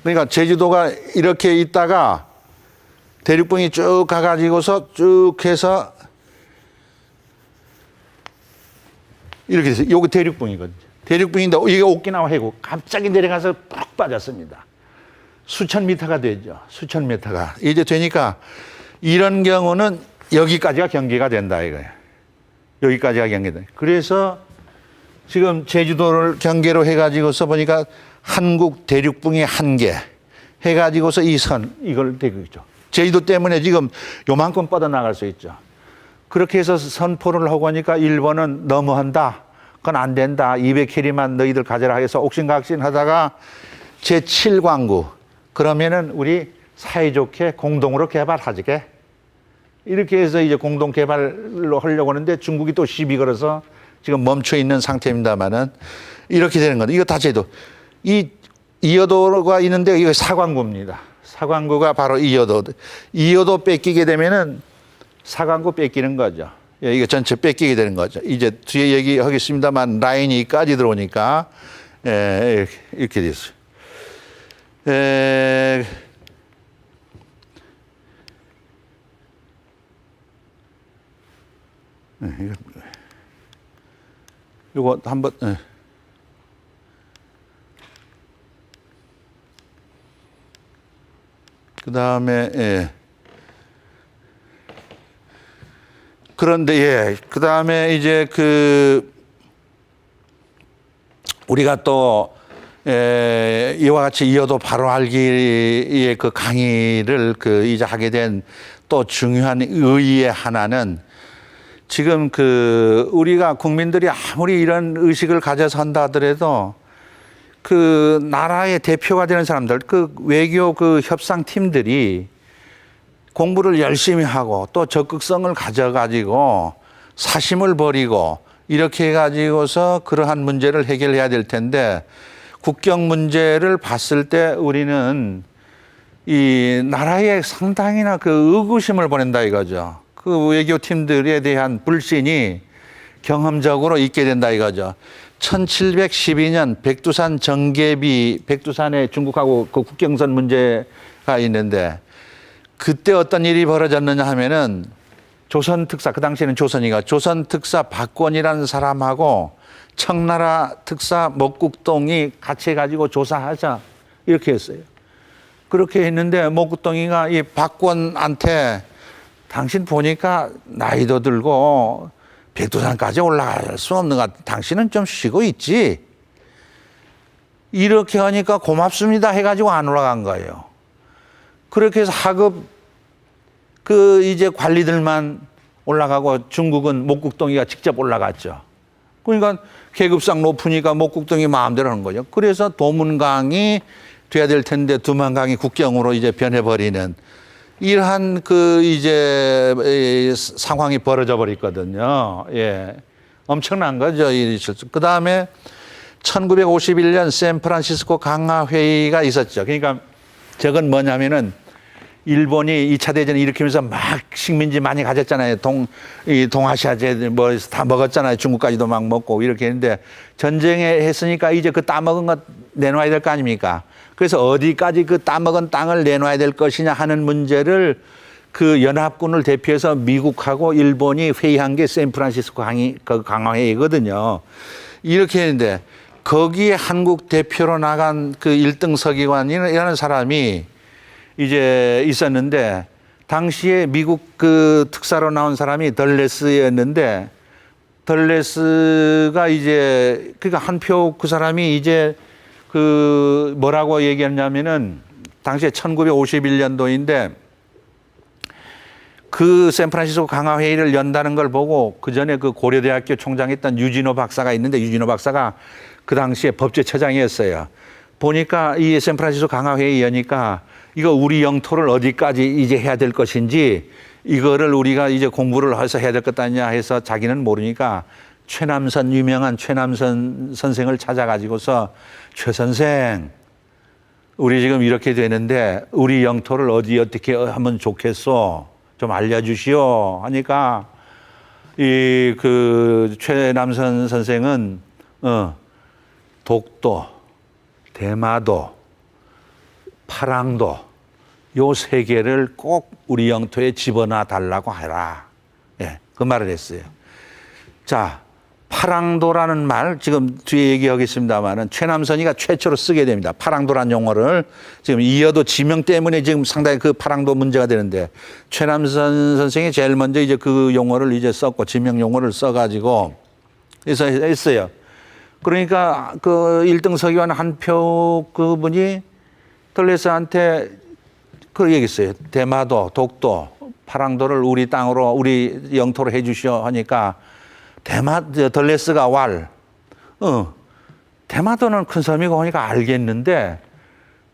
B: 그러니까 제주도가 이렇게 있다가 대륙붕이 쭉 가가지고서 쭉 해서 이렇게 됐어요. 요거 대륙붕이거든요. 대륙붕인데 이게 오키나와 해구 갑자기 내려가서 푹 빠졌습니다. 수천 미터가 되죠. 수천 미터가. 이제 되니까 이런 경우는 여기까지가 경계가 된다 이거예요. 여기까지가 경계다. 그래서 지금 제주도를 경계로 해가지고서 보니까 한국 대륙붕이 한 개 해가지고서 이 선 이걸 대고 있죠. 제주도 때문에 지금 요만큼 뻗어나갈 수 있죠. 그렇게 해서 선포를 하고 하니까 일본은 너무한다. 그건 안 된다. 200캐리만 너희들 가져라 해서 옥신각신 하다가 제7광구 그러면은 우리 사이좋게 공동으로 개발하지게 이렇게 해서 이제 공동 개발로 하려고 하는데 중국이 또 시비 걸어서 지금 멈춰 있는 상태입니다만은 이렇게 되는 겁니다. 이거 다 제도. 이 이여도가 있는데 이거 사광구입니다. 사광구가 바로 이여도. 이여도 뺏기게 되면은 사광구 뺏기는 거죠. 예, 이거 전체 뺏기게 되는 거죠. 이제 뒤에 얘기하겠습니다만 라인이 까지 들어오니까 이렇게 됐어요. 이거 한번. 그 다음에 그런데 그 다음에 이제 우리가 또 이와 같이 이어도 바로 알기의 그 강의를 이제 하게 된 또 중요한 의의의 하나는 지금 우리가 국민들이 아무리 이런 의식을 가져서 한다 하더라도 나라의 대표가 되는 사람들, 외교 협상팀들이 공부를 열심히 하고 또 적극성을 가져가지고 사심을 버리고 이렇게 해가지고서 그러한 문제를 해결해야 될 텐데 국경 문제를 봤을 때 우리는 이 나라에 상당히나 의구심을 보낸다 이거죠. 외교팀들에 대한 불신이 경험적으로 있게 된다 이거죠. 1712년 백두산 정계비, 백두산에 중국하고 국경선 문제가 있는데 그때 어떤 일이 벌어졌느냐 하면은 조선 특사, 그 당시에는 조선이가 조선 특사 박권이라는 사람하고 청나라 특사 목국동이 같이 해가지고 조사하자 이렇게 했어요. 그렇게 했는데 목국동이가 이 박권한테 당신 보니까 나이도 들고 백두산까지 올라갈 수 없는 것 같아. 당신은 좀 쉬고 있지. 이렇게 하니까 고맙습니다 해가지고 안 올라간 거예요. 그렇게 해서 하급 이제 관리들만 올라가고 중국은 목국동이가 직접 올라갔죠. 그러니까 계급상 높으니까 목국동이 마음대로 하는 거죠. 그래서 도문강이 돼야 될 텐데 두만강이 국경으로 이제 변해버리는 이러한 이제 상황이 벌어져 버렸거든요. 예. 엄청난 거죠. 이 실수. 그 다음에 1951년 샌프란시스코 강화회의가 있었죠. 그러니까 저건 뭐냐면은 일본이 2차 대전을 일으키면서 막 식민지 많이 가졌잖아요. 동아시아제 다 먹었잖아요. 중국까지도 막 먹고 이렇게 했는데 전쟁에 했으니까 이제 따먹은 것 내놔야 될 거 아닙니까? 그래서 어디까지 따먹은 땅을 내놔야 될 것이냐 하는 문제를 연합군을 대표해서 미국하고 일본이 회의한 게 샌프란시스코 강화회의거든요. 이렇게 했는데 거기에 한국 대표로 나간 1등 서기관이라는 사람이 이제 있었는데 당시에 미국 특사로 나온 사람이 덜레스였는데 덜레스가 이제 그러니까 한 표 그 사람이 이제 뭐라고 얘기했냐면은 당시에 1951년도인데 샌프란시스코 강화회의를 연다는 걸 보고 그 전에 고려대학교 총장했던 유진호 박사가 있는데 유진호 박사가 그 당시에 법제처장이었어요. 보니까 이 샌프란시스코 강화회의 여니까 이거 우리 영토를 어디까지 이제 해야 될 것인지 이거를 우리가 이제 공부를 해서 해야 될 것 아니냐 해서 자기는 모르니까 유명한 최남선 선생을 찾아가지고서 최 선생 우리 지금 이렇게 되는데 우리 영토를 어떻게 하면 좋겠소? 좀 알려주시오 하니까 최남선 선생은 독도, 대마도, 파랑도 요 세 개를 꼭 우리 영토에 집어넣어 달라고 해라. 예, 그 말을 했어요. 자, 파랑도라는 말 지금 뒤에 얘기하겠습니다만은 최남선이가 최초로 쓰게 됩니다. 파랑도란 용어를 지금 이어도 지명 때문에 지금 상당히 그 파랑도 문제가 되는데 최남선 선생이 제일 먼저 이제 그 용어를 이제 썼고 지명 용어를 써가지고 그래서 했어요. 그러니까 그 1등 서기관 한표 그분이 덜레스한테 그 얘기했어요. 대마도, 독도, 파랑도를 우리 땅으로 우리 영토로 해주시오 하니까 덜레스가 대마도는 큰 섬이고 하니까 알겠는데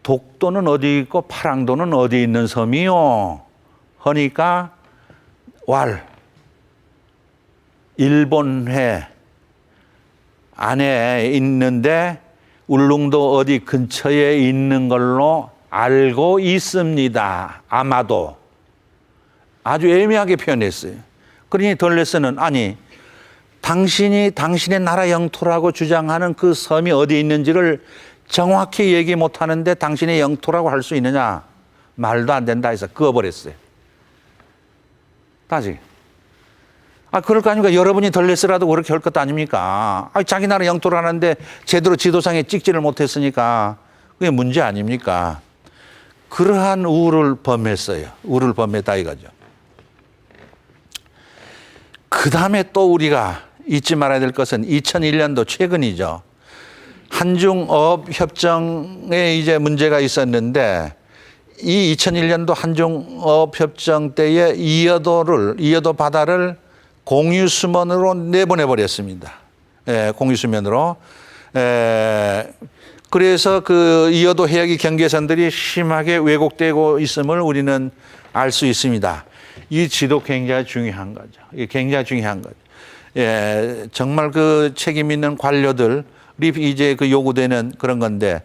B: 독도는 어디 있고 파랑도는 어디 있는 섬이요? 하니까 일본해 안에 있는데 울릉도 어디 근처에 있는 걸로 알고 있습니다. 아마도. 아주 애매하게 표현했어요. 그러니 덜레스는 아니 당신이 당신의 나라 영토라고 주장하는 그 섬이 어디 있는지를 정확히 얘기 못하는데 당신의 영토라고 할 수 있느냐? 말도 안 된다 해서 그어버렸어요. 다시. 그럴 거 아닙니까? 여러분이 덜레스라도 그렇게 할 것도 아닙니까? 자기 나라 영토라는데 제대로 지도상에 찍지를 못했으니까 그게 문제 아닙니까? 그러한 우를 범했어요. 우를 범했다 이거죠. 그 다음에 또 우리가 잊지 말아야 될 것은 2001년도 최근이죠. 한중어업협정에 이제 문제가 있었는데 이 2001년도 한중어업협정 때에 이여도 바다를 공유수면으로 내보내버렸습니다. 공유수면으로. 그래서 그 이여도 해역의 경계선들이 심하게 왜곡되고 있음을 우리는 알 수 있습니다. 이 지도 굉장히 중요한 거죠. 이게 굉장히 중요한 거죠. 정말 그 책임 있는 관료들이 이제 그 요구되는 그런 건데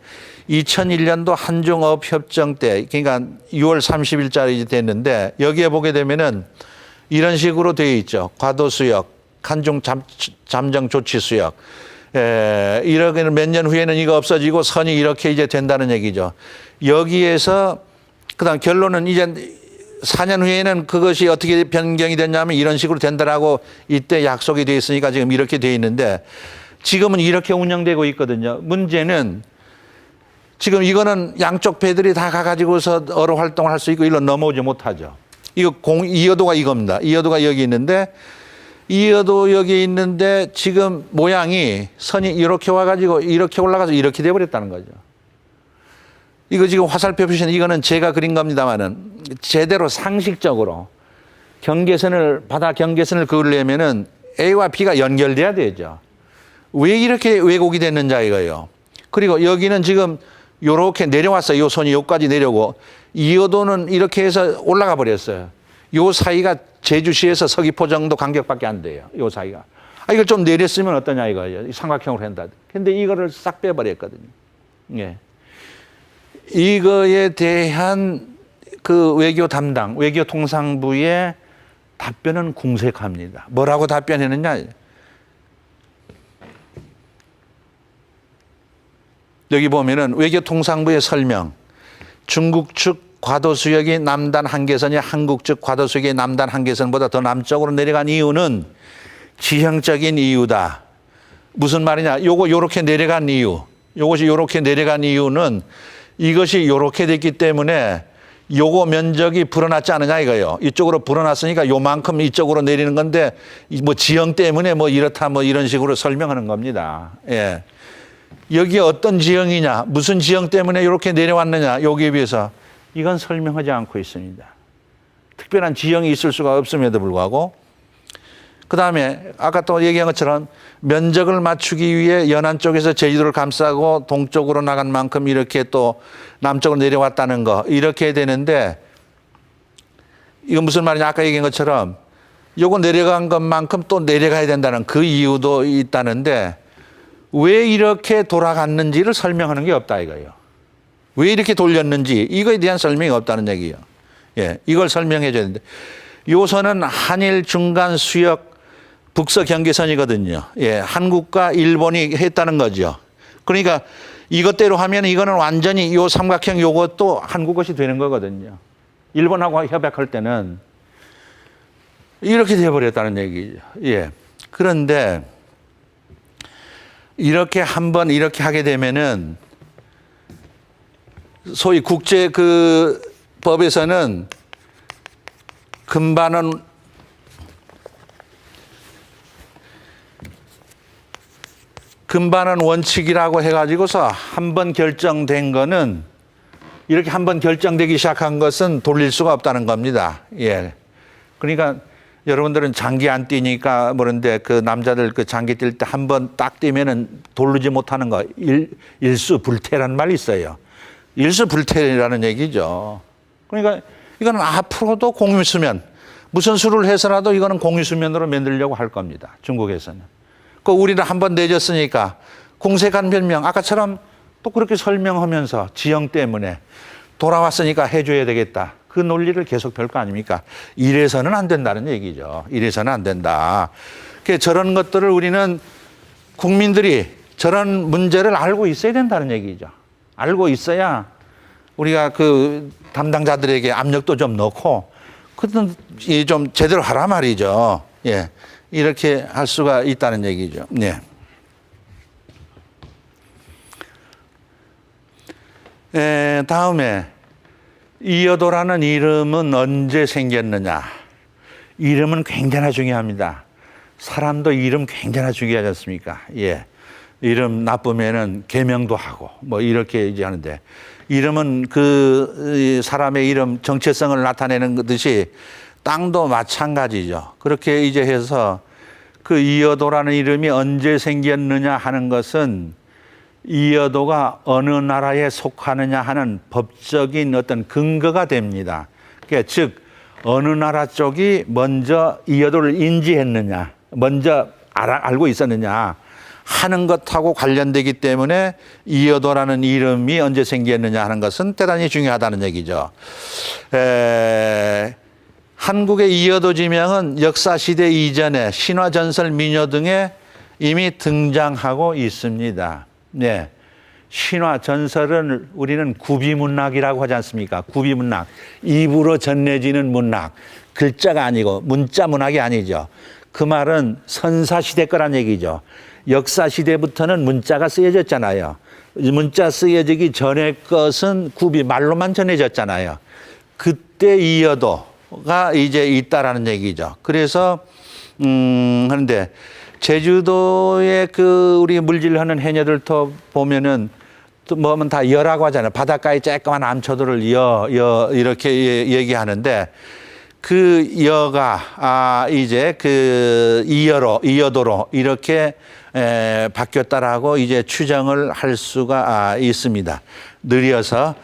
B: 2001년도 한중어업협정 때 그러니까 6월 30일자리 이제 됐는데 여기에 보게 되면은 이런 식으로 되어 있죠. 과도수역, 한중 잠정 조치수역. 이렇게 몇 년 후에는 이거 없어지고 선이 이렇게 이제 된다는 얘기죠. 여기에서 그다음 결론은 이제 4년 후에는 그것이 어떻게 변경이 됐냐면 이런 식으로 된다라고 이때 약속이 되어 있으니까 지금 이렇게 되어 있는데 지금은 이렇게 운영되고 있거든요. 문제는 지금 이거는 양쪽 배들이 다 가가지고서 어로 활동을 할 수 있고 일로 넘어오지 못하죠. 이여도가 이겁니다. 이여도가 여기 있는데 이여도 여기 있는데 지금 모양이 선이 이렇게 와가지고 이렇게 올라가서 이렇게 돼버렸다는 거죠. 이거 지금 화살표 표시는 이거는 제가 그린 겁니다만은 제대로 상식적으로 바다 경계선을 그으려면은 A와 B가 연결돼야 되죠. 왜 이렇게 왜곡이 됐는지 이거예요. 그리고 여기는 지금 요렇게 내려왔어요. 요 선이 요까지 내려오고 이여도는 이렇게 해서 올라가 버렸어요. 요 사이가 제주시에서 서귀포 정도 간격밖에 안 돼요. 요 사이가. 이걸 좀 내렸으면 어떠냐 이거예요. 삼각형으로 한다. 근데 이거를 싹 빼버렸거든요. 예. 이거에 대한 그 외교 담당, 외교 통상부의 답변은 궁색합니다. 뭐라고 답변했느냐? 여기 보면은 외교 통상부의 설명. 중국 측 과도수역이 남단 한계선이 한국 측 과도수역이 남단 한계선보다 더 남쪽으로 내려간 이유는 지형적인 이유다. 무슨 말이냐? 요렇게 내려간 이유. 요것이 요렇게 내려간 이유는 이것이 요렇게 됐기 때문에 요거 면적이 불어났지 않느냐 이거예요. 이쪽으로 불어났으니까 요만큼 이쪽으로 내리는 건데 뭐 지형 때문에 뭐 이렇다 뭐 이런 식으로 설명하는 겁니다. 예. 여기에 어떤 지형이냐, 무슨 지형 때문에 이렇게 내려왔느냐, 여기에 비해서 이건 설명하지 않고 있습니다. 특별한 지형이 있을 수가 없음에도 불구하고 그 다음에 아까 또 얘기한 것처럼 면적을 맞추기 위해 연안 쪽에서 제주도를 감싸고 동쪽으로 나간 만큼 이렇게 또 남쪽으로 내려왔다는 거 이렇게 되는데 이건 무슨 말이냐 아까 얘기한 것처럼 요거 내려간 것만큼 또 내려가야 된다는 그 이유도 있다는데 왜 이렇게 돌아갔는지를 설명하는 게 없다 이거예요. 왜 이렇게 돌렸는지 이거에 대한 설명이 없다는 얘기예요. 예, 이걸 설명해 줘야 되는데 요 선은 한일 중간 수역 북서 경계선이거든요. 예, 한국과 일본이 했다는 거죠. 그러니까 이것대로 하면 이거는 완전히 요 삼각형 요것도 한국 것이 되는 거거든요. 일본하고 협약할 때는 이렇게 돼버렸다는 얘기죠. 예. 그런데 이렇게 한번 이렇게 하게 되면은 소위 국제 그 법에서는 금반원 원칙이라고 해가지고서 한 번 결정된 거는 이렇게 한 번 결정되기 시작한 것은 돌릴 수가 없다는 겁니다. 예. 그러니까 여러분들은 장기 안 뛰니까 모르는데 그 남자들 그 장기 뛸 때 한 번 딱 뛰면은 돌리지 못하는 거 일수불태라는 말이 있어요. 일수불태라는 얘기죠. 그러니까 이거는 앞으로도 공유수면 무슨 수를 해서라도 이거는 공유수면으로 만들려고 할 겁니다. 중국에서는. 그 우리는 한 번 내줬으니까 공세관 변명 아까처럼 또 그렇게 설명하면서 지형 때문에 돌아왔으니까 해줘야 되겠다. 그 논리를 계속 펼 거 아닙니까? 이래서는 안 된다는 얘기죠. 이래서는 안 된다. 저런 것들을 우리는 국민들이 저런 문제를 알고 있어야 된다는 얘기죠. 알고 있어야 우리가 그 담당자들에게 압력도 좀 넣고 그든 좀 제대로 하라 말이죠. 예. 이렇게 할 수가 있다는 얘기죠. 네. 다음에 이여도라는 이름은 언제 생겼느냐? 이름은 굉장히 중요합니다. 사람도 이름 굉장히 중요하지 않습니까? 예. 이름 나쁘면은 개명도 하고 뭐 이렇게 이제 하는데 이름은 그 사람의 이름 정체성을 나타내는 듯이 땅도 마찬가지죠. 그렇게 이제 해서 그 이여도라는 이름이 언제 생겼느냐 하는 것은 이여도가 어느 나라에 속하느냐 하는 법적인 어떤 근거가 됩니다. 그러니까 즉 어느 나라 쪽이 먼저 이여도를 인지했느냐, 먼저 알고 있었느냐 하는 것하고 관련되기 때문에 이여도라는 이름이 언제 생겼느냐 하는 것은 대단히 중요하다는 얘기죠. 한국의 이여도 지명은 역사시대 이전에 신화전설 민요 등에 이미 등장하고 있습니다. 네. 신화 전설은 우리는 구비문학이라고 하지 않습니까? 구비문학. 입으로 전해지는 문학. 글자가 아니고 문자 문학이 아니죠. 그 말은 선사시대 거란 얘기죠. 역사시대부터는 문자가 쓰여졌잖아요. 문자 쓰여지기 전의 것은 구비, 말로만 전해졌잖아요. 그때 이여도가 이제 있다라는 얘기죠. 그래서, 그런데 제주도에 그 우리 물질하는 해녀들도 보면은 또 뭐면 다 여라고 하잖아요. 바닷가에 쬐끄만 암초들을 이렇게 얘기하는데 그 여가 이제 그 이여도로 이렇게 바뀌었다라고 이제 추정을 할 수가 있습니다. 느려서.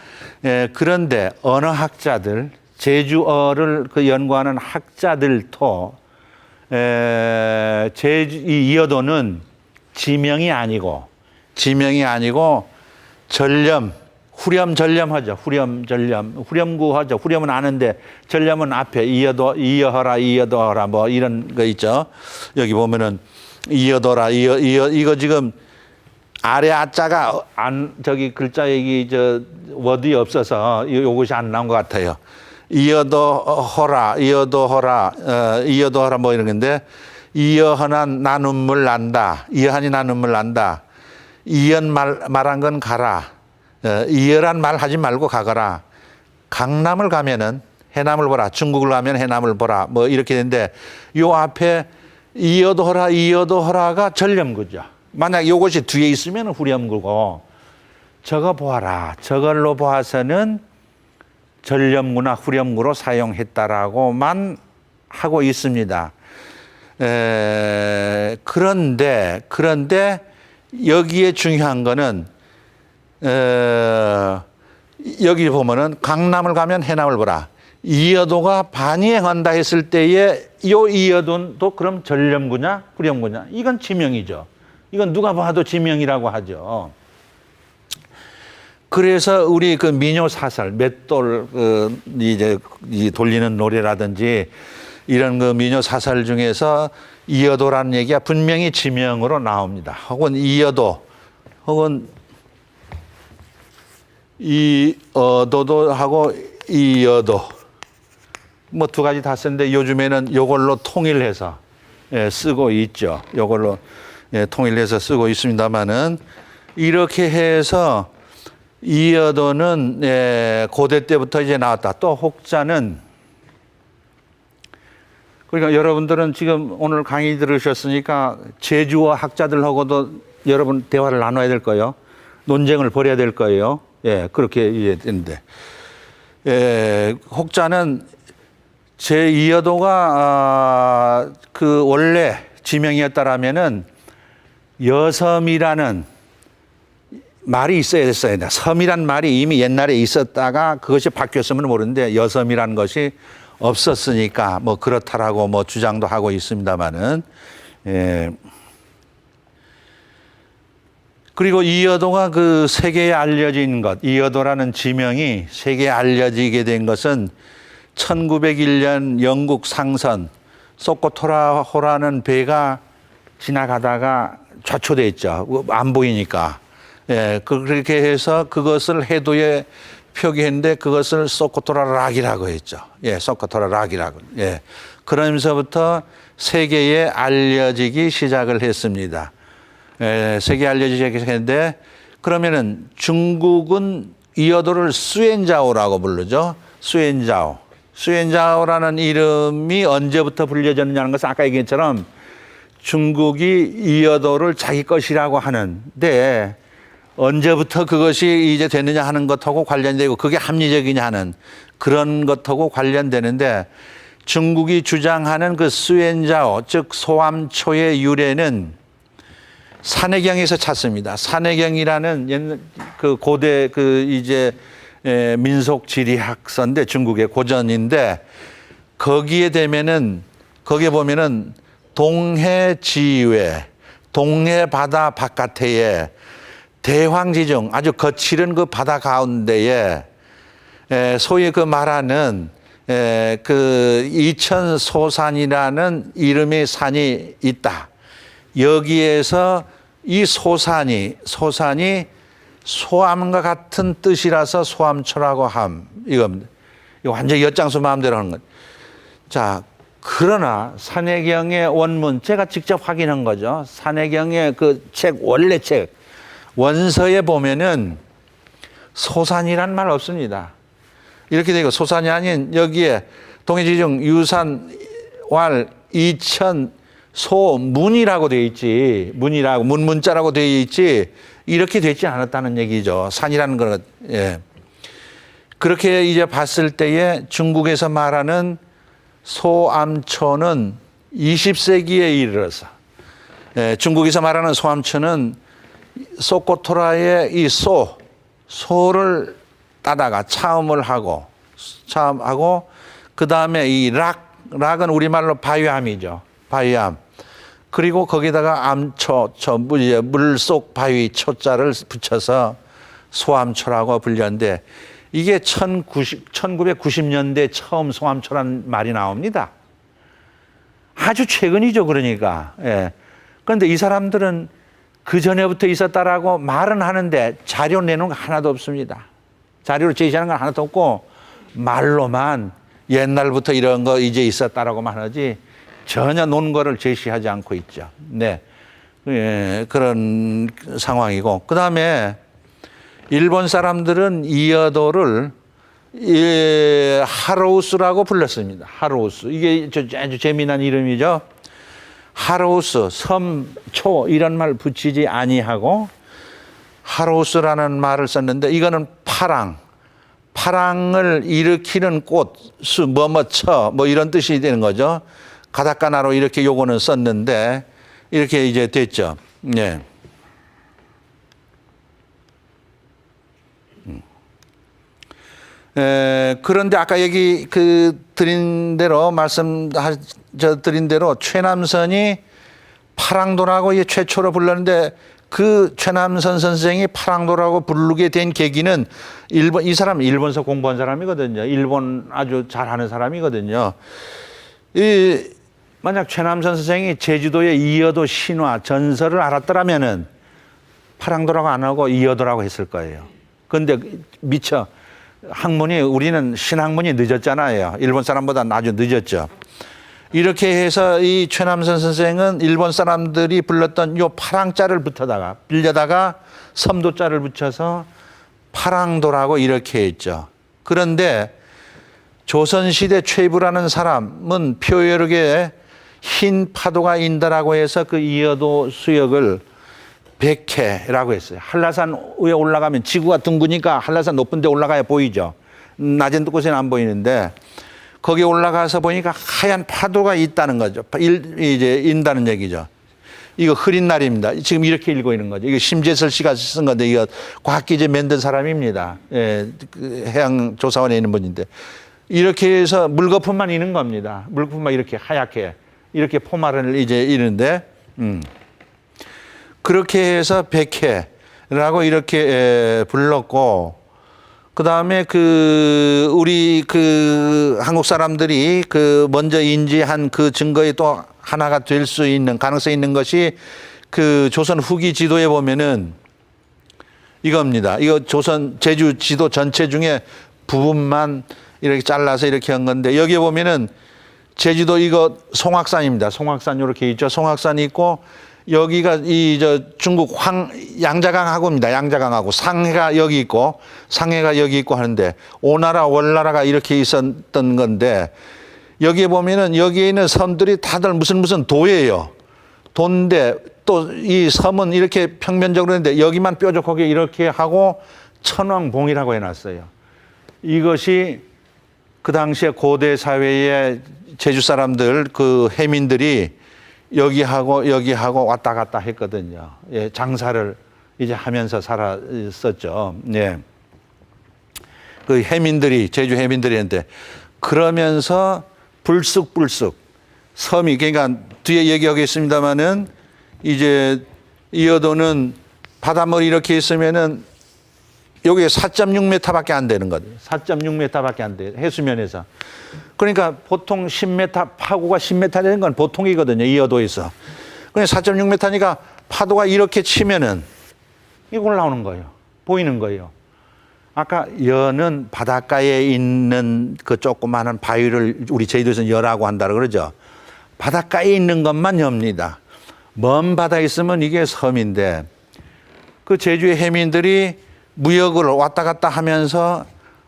B: 그런데 언어학자들, 제주어를 그 연구하는 학자들도 이 이여도는 지명이 아니고 전렴, 후렴 전렴하죠. 후렴구 하죠. 후렴은 아는데 전렴은 앞에 이여하라 뭐 이런 거 있죠. 여기 보면은 이여도라 이거 지금 아래 아자가 저기 글자 얘기 워드에 없어서 이것이 안 나온 것 같아요. 이여도허라 뭐 이런 건데 이여하나 나 눈물 난다. 이여하니 나 눈물 난다. 이연 말한 건 가라. 이여란 말 하지 말고 가거라. 강남을 가면은 해남을 보라. 중국을 가면 해남을 보라. 뭐 이렇게 되는데 요 앞에 이여도허라가 전렴구죠. 만약 이것이 뒤에 있으면 후렴구고 저거 보아라. 저걸로 보아서는 전렴구나 후렴구로 사용했다라고만 하고 있습니다. 그런데 여기에 중요한 거는 여기 보면은 강남을 가면 해남을 보라. 이여도가 반이행한다 했을 때에 요 이여도도 그럼 전렴구냐 후렴구냐 이건 지명이죠. 이건 누가 봐도 지명이라고 하죠. 그래서 우리 그 민요 사설, 맷돌 이제 돌리는 노래라든지 이런 그 민요 사설 중에서 이여도라는 얘기가 분명히 지명으로 나옵니다. 혹은 이여도, 혹은 이어도도 하고 이여도 뭐 두 가지 다 쓰는데 요즘에는 요걸로 통일해서 쓰고 있죠. 요걸로 통일해서 쓰고 있습니다만은 이렇게 해서 이어도는 고대 때부터 이제 나왔다. 또 혹자는 그러니까 여러분들은 지금 오늘 강의 들으셨으니까 제주어 학자들하고도 여러분 대화를 나눠야 될 거예요. 논쟁을 벌여야 될 거예요. 예, 그렇게 이제 되는데. 혹자는 제2여도가 그 원래 지명이었다라면은 여섬이라는 말이 있어야 됐어요. 섬이란 말이 이미 옛날에 있었다가 그것이 바뀌었으면 모르는데 여섬이라는 것이 없었으니까 뭐 그렇다라고 뭐 주장도 하고 있습니다만은 그리고 이여도가 그 세계에 알려진 것, 이여도라는 지명이 세계에 알려지게 된 것은 1901년 영국 상선 소코토라호라는 배가 지나가다가 좌초됐죠. 안 보이니까. 그렇게 해서 그것을 해도에 표기했는데 그것을 소코토라 락이라고 했죠. 소코토라 락이라고. 그러면서부터 세계에 알려지기 시작을 했습니다. 세계에 알려지기 시작했는데 그러면은 중국은 이여도를 수엔자오라고 부르죠. 수엔자오. 수엔자오라는 이름이 언제부터 불려졌느냐는 것은 아까 얘기했처럼 중국이 이여도를 자기 것이라고 하는데 언제부터 그것이 이제 됐느냐 하는 것하고 관련되고 그게 합리적이냐 하는 그런 것하고 관련되는데 중국이 주장하는 그 수엔자오 즉 소암초의 유래는 산해경에서 찾습니다. 산해경이라는 옛날 그 고대 그 이제 민속 지리학서인데 중국의 고전인데 거기에 되면은 거기에 보면은 동해지외 동해 바다 바깥에 대황지중 아주 거칠은 그 바다 가운데에 소위 그 말하는 그 이천소산이라는 이름의 산이 있다. 여기에서 이 소산이 소암과 같은 뜻이라서 소암초라고 함. 이거 완전히 엿장수 마음대로 하는 것. 자, 그러나 산해경의 원문 제가 직접 확인한 거죠. 산해경의 그 책 원래 책 원서에 보면은 소산이란 말 없습니다. 이렇게 되고 소산이 아닌 여기에 동해지중 유산왈 이천 소문이라고 되어 있지 문이라고 문자라고 되어 있지 이렇게 되지 않았다는 얘기죠. 산이라는 것. 그렇게 이제 봤을 때에 중국에서 말하는 소암초는 20세기에 이르러서 중국에서 말하는 소암초는 소코토라의 이 소를 따다가 차음을 하고 그 다음에 이 락은 우리말로 바위암이죠. 바위암. 그리고 거기다가 암초, 물속 바위 초자를 붙여서 소암초라고 불렸는데 이게 1990년대 처음 소암초라는 말이 나옵니다. 아주 최근이죠. 그러니까. 그런데 이 사람들은 그 전에부터 있었다라고 말은 하는데 자료 내놓은 거 하나도 없습니다. 자료로 제시하는 건 하나도 없고 말로만 옛날부터 이런 거 이제 있었다라고만 하지 전혀 논거를 제시하지 않고 있죠. 그런 상황이고 그 다음에 일본 사람들은 이여도를 하로우스라고 불렀습니다. 하로우스. 이게 아주 재미난 이름이죠. 하로우스, 섬, 초 이런 말 붙이지 아니하고 하로우스라는 말을 썼는데 이거는 파랑을 일으키는 꽃, 수, 처 이런 뜻이 되는 거죠. 가다카나로 이렇게 요거는 썼는데 이렇게 이제 됐죠. 그런데 아까 얘기 드린 대로 드린 대로 최남선이 파랑도라고 최초로 불렀는데 그 최남선 선생이 파랑도라고 부르게 된 계기는 이 사람 일본서 공부한 사람이거든요. 일본 아주 잘하는 사람이거든요. 만약 최남선 선생이 제주도의 이여도 신화 전설을 알았더라면은 파랑도라고 안 하고 이여도라고 했을 거예요. 그런데 미처 우리는 신학문이 늦었잖아요. 일본 사람보다 아주 늦었죠. 이렇게 해서 이 최남선 선생은 일본 사람들이 불렀던 요 파랑자를 빌려다가 섬도자를 붙여서 파랑도라고 이렇게 했죠. 그런데 조선시대 최부라는 사람은 표열에 흰 파도가 인다라고 해서 그 이어도 수역을 백해라고 했어요. 한라산 위에 올라가면 지구가 둥그니까 한라산 높은 데 올라가야 보이죠. 낮은 곳에는 안 보이는데 거기 올라가서 보니까 하얀 파도가 있다는 거죠. 이제 인다는 얘기죠. 이거 흐린 날입니다. 지금 이렇게 읽고 있는 거죠. 이거 심재설 씨가 쓴 건데 이거 과학기제 만든 사람입니다. 예, 그 해양조사원에 있는 분인데 이렇게 해서 물거품만 있는 겁니다. 물거품만 이렇게 하얗게 이렇게 포말을 이제 이는데 그렇게 해서 백해라고 이렇게 불렀고 그 다음에 우리 한국 사람들이 먼저 인지한 그 증거의 또 하나가 될 수 있는 가능성이 있는 것이 조선 후기 지도에 보면은 이겁니다. 이거 제주 지도 전체 중에 부분만 이렇게 잘라서 이렇게 한 건데 여기에 보면은 제주도 이거 송악산입니다. 송악산 이렇게 있죠. 송악산이 있고 여기가 중국 양자강하고입니다. 양자강하고 상해가 여기 있고 상해가 여기 있고 하는데 오나라 월나라가 이렇게 있었던 건데 여기에 보면은 여기에 있는 섬들이 다들 무슨 도예요. 도인데 또 이 섬은 이렇게 평면적으로 있는데 여기만 뾰족하게 이렇게 하고 천왕봉이라고 해놨어요. 이것이 그 당시에 고대 사회의 제주 사람들 해민들이 여기하고 왔다 갔다 했거든요. 예, 장사를 이제 하면서 살았었죠. 예. 제주 해민들이었는데 그러면서 불쑥불쑥 섬이 그러니까 뒤에 얘기하겠습니다마는 이제 이어도는 바닷물이 이렇게 있으면은 여기에 4.6m밖에 안 되는 거죠. 4.6m밖에 안 돼요. 해수면에서. 그러니까 보통 10m, 파고가 10m 되는 건 보통이거든요. 이어도에서. 그러니까 4.6m니까 파도가 이렇게 치면은 이거 올라오는 거예요. 보이는 거예요. 아까 여는 바닷가에 있는 그 조그마한 바위를 우리 제주도에서는 여라고 한다고 그러죠. 바닷가에 있는 것만 엽니다. 먼 바다에 있으면 이게 섬인데 그 제주의 해민들이 무역을 왔다 갔다 하면서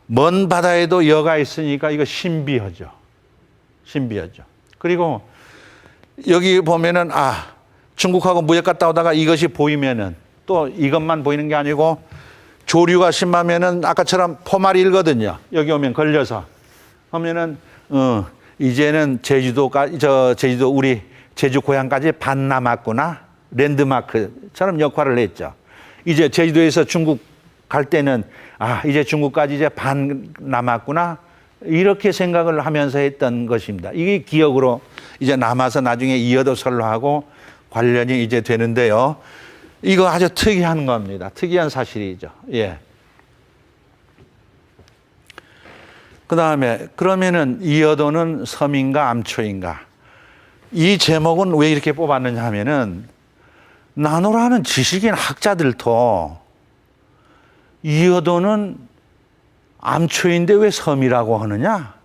B: 먼 바다에도 여가 있으니까 이거 신비하죠. 신비하죠. 그리고 여기 보면은 중국하고 무역 갔다 오다가 이것이 보이면은 또 이것만 보이는 게 아니고 조류가 심하면은 아까처럼 포말이 일거든요. 여기 오면 걸려서 하면은 이제는 제주도 우리 제주 고향까지 반 남았구나. 랜드마크처럼 역할을 했죠. 이제 제주도에서 중국 갈 때는 이제 중국까지 이제 반 남았구나 이렇게 생각을 하면서 했던 것입니다. 이게 기억으로 이제 남아서 나중에 이어도 설로하고 관련이 이제 되는데요. 이거 아주 특이한 겁니다. 특이한 사실이죠. 예. 그 다음에 그러면은 이어도는 섬인가 암초인가? 이 제목은 왜 이렇게 뽑았느냐 하면은 나노라는 지식인 학자들도 이어도는 암초인데 왜 섬이라고 하느냐?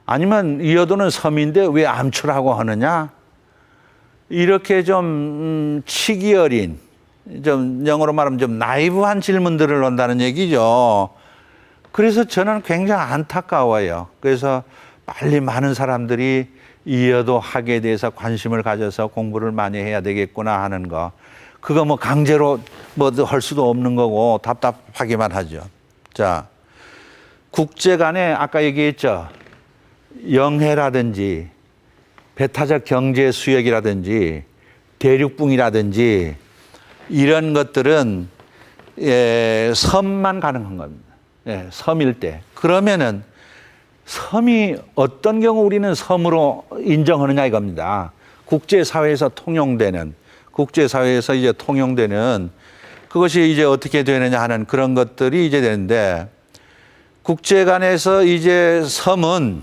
B: 아니면 이어도는 섬인데 왜 암초라고 하느냐? 이렇게 좀 치기 어린, 좀 영어로 말하면 좀 나이브한 질문들을 한다는 얘기죠. 그래서 저는 굉장히 안타까워요. 그래서 빨리 많은 사람들이 이어도 학에 대해서 관심을 가져서 공부를 많이 해야 되겠구나 하는 거. 그거 강제로 할 수도 없는 거고 답답하기만 하죠. 자, 국제 간에 아까 얘기했죠. 영해라든지 배타적 경제 수역이라든지 대륙붕이라든지 이런 것들은 섬만 가능한 겁니다. 섬일 때. 그러면은 섬이 어떤 경우 우리는 섬으로 인정하느냐 이겁니다. 국제사회에서 이제 통용되는 그것이 이제 어떻게 되느냐 하는 그런 것들이 이제 되는데 국제 간에서 이제 섬은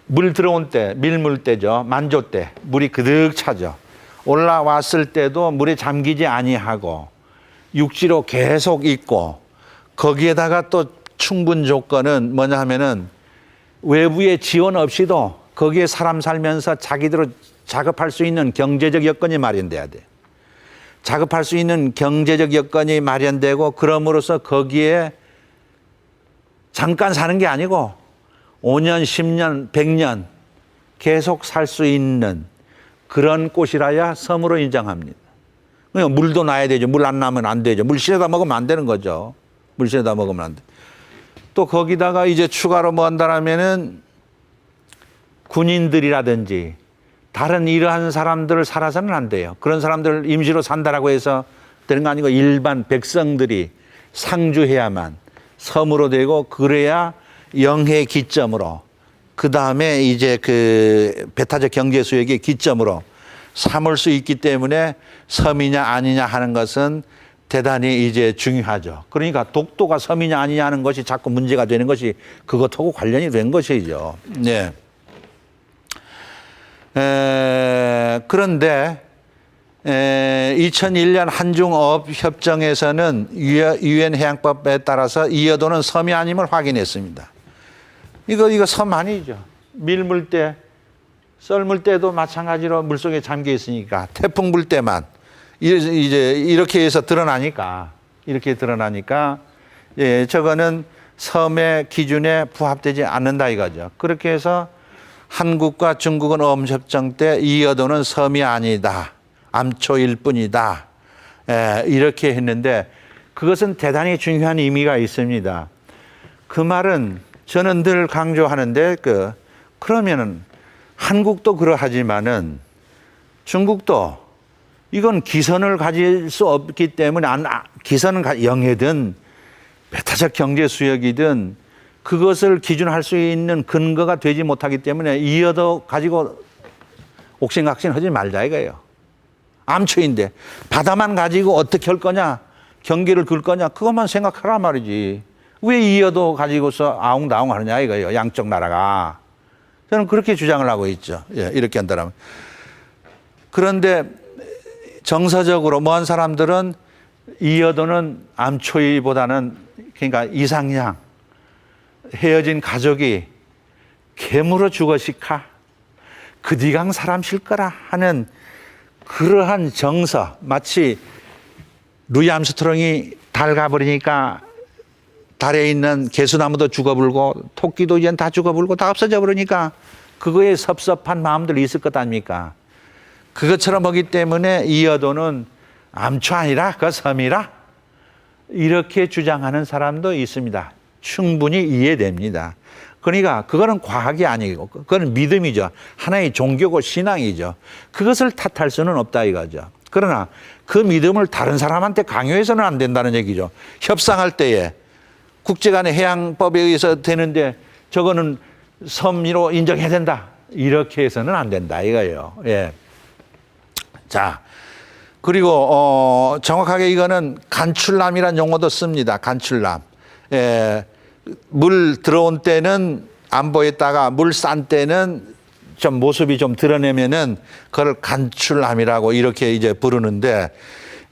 B: 물 들어온 때, 밀물 때죠. 만조 때 물이 그득 차죠. 올라왔을 때도 물에 잠기지 아니하고 육지로 계속 있고 거기에다가 또 충분 조건은 뭐냐 하면은 외부의 지원 없이도 거기에 사람 살면서 자기들로 작업할 수 있는 경제적 여건이 마련돼야 돼. 작업할 수 있는 경제적 여건이 마련되고 그럼으로써 거기에 잠깐 사는 게 아니고 5년, 10년, 100년 계속 살 수 있는 그런 곳이라야 섬으로 인정합니다. 그러니까 물도 놔야 되죠. 물 안 나면 안 되죠. 물 실어다 먹으면 안 되는 거죠. 물 실어다 먹으면 안 돼. 또 거기다가 이제 추가로 뭐 한다라면은 군인들이라든지 다른 이러한 사람들을 살아서는 안 돼요. 그런 사람들 임시로 산다라고 해서 되는 거 아니고 일반 백성들이 상주해야만 섬으로 되고 그래야 영해 기점으로 그 다음에 이제 그 배타적 경제 수역의 기점으로 삼을 수 있기 때문에 섬이냐 아니냐 하는 것은 대단히 이제 중요하죠. 그러니까 독도가 섬이냐 아니냐 하는 것이 자꾸 문제가 되는 것이 그것하고 관련이 된 것이죠. 네. 그런데 2001년 한중어업협정에서는 유엔 해양법에 따라서 이여도는 섬이 아님을 확인했습니다. 이거 섬 아니죠. 밀물 때, 썰물 때도 마찬가지로 물속에 잠겨 있으니까 태풍 불 때만 이제 이렇게 해서 드러나니까 예, 저거는 섬의 기준에 부합되지 않는다 이거죠. 그렇게 해서 한국과 중국은 어업협정 때 이여도는 섬이 아니다. 암초일 뿐이다. 이렇게 했는데 그것은 대단히 중요한 의미가 있습니다. 그 말은 저는 늘 강조하는데 그러면은 한국도 그러하지만은 중국도 이건 기선을 가질 수 없기 때문에 기선은 영해든 배타적 경제 수역이든 그것을 기준할 수 있는 근거가 되지 못하기 때문에 이여도 가지고 옥신각신 하지 말자 이거예요. 암초인데 바다만 가지고 어떻게 할 거냐, 경계를 긁 거냐 그것만 생각하라 말이지. 왜 이여도 가지고서 아웅다웅 하느냐 이거예요. 양쪽 나라가. 저는 그렇게 주장을 하고 있죠. 예, 이렇게 한다면. 그런데 정서적으로 뭐한 사람들은 이여도는 암초이보다는 그러니까 이상향 헤어진 가족이 개물어 죽어시카 그 뒤강 사람 실거라 하는 그러한 정서, 마치 루이 암스트롱이 달 가버리니까 달에 있는 개수나무도 죽어불고 토끼도 이젠 다 죽어불고 다 없어져 버리니까 그거에 섭섭한 마음들이 있을 것 아닙니까? 그것처럼 하기 때문에 이여도는 암초 아니라 그 섬이라 이렇게 주장하는 사람도 있습니다. 충분히 이해됩니다. 그러니까 그거는 과학이 아니고 그거는 믿음이죠. 하나의 종교고 신앙이죠. 그것을 탓할 수는 없다 이거죠. 그러나 그 믿음을 다른 사람한테 강요해서는 안 된다는 얘기죠. 협상할 때에 국제간의 해양법에 의해서 되는데 저거는 섬으로 인정해야 된다. 이렇게 해서는 안 된다 이거예요. 예. 자, 그리고 정확하게 이거는 간출남이라는 용어도 씁니다. 간출남. 예. 물 들어온 때는 안 보였다가 물 싼 때는 좀 모습이 좀 드러내면은 그걸 간출남이라고 이렇게 이제 부르는데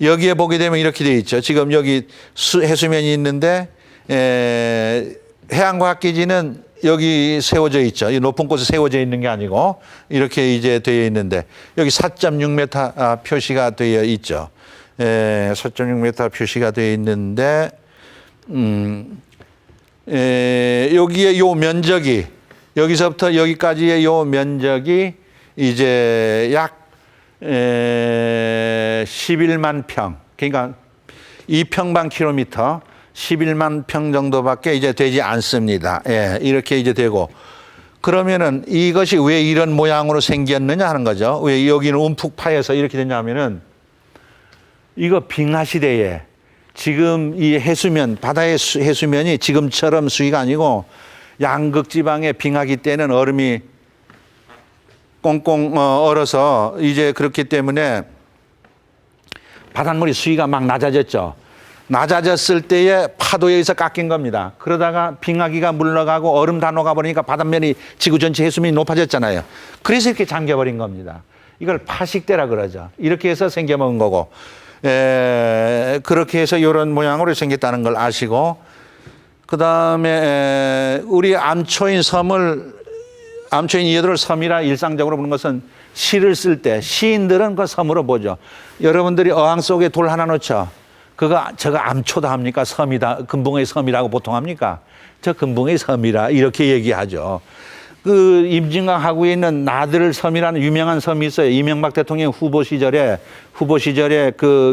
B: 여기에 보게 되면 이렇게 돼 있죠. 지금 여기 해수면이 있는데 해양과학기지는 여기 세워져 있죠. 이 높은 곳에 세워져 있는 게 아니고 이렇게 이제 되어 있는데 여기 4.6m 표시가 되어 있죠. 4.6m 표시가 되어 있는데 여기에 요 면적이 여기서부터 여기까지의 요 면적이 이제 약 11만 평, 그러니까 2평방킬로미터 11만 평 정도밖에 이제 되지 않습니다. 예, 이렇게 이제 되고 그러면은 이것이 왜 이런 모양으로 생겼느냐 하는 거죠. 왜 여기는 움푹 파여서 이렇게 됐냐면은 이거 빙하 시대에 지금 이 해수면, 바다의 해수면이 지금처럼 수위가 아니고 양극 지방의 빙하기 때는 얼음이 꽁꽁 얼어서 이제 그렇기 때문에 바닷물이 수위가 막 낮아졌죠. 낮아졌을 때에 파도에 의해서 깎인 겁니다. 그러다가 빙하기가 물러가고 얼음 다 녹아버리니까 바닷면이 지구 전체 해수면이 높아졌잖아요. 그래서 이렇게 잠겨버린 겁니다. 이걸 파식대라 그러죠. 이렇게 해서 생겨먹은 거고 그렇게 해서 이런 모양으로 생겼다는 걸 아시고 그다음에 우리 암초인 이어도를 섬이라 일상적으로 보는 것은 시를 쓸 때 시인들은 그 섬으로 보죠. 여러분들이 어항 속에 돌 하나 놓죠. 저거 암초다 합니까? 섬이다. 금붕어의 섬이라고 보통 합니까? 저 금붕어의 섬이라 이렇게 얘기하죠. 그 임진강 하구에 있는 나들 섬이라는 유명한 섬이 있어요. 이명박 대통령 후보 시절에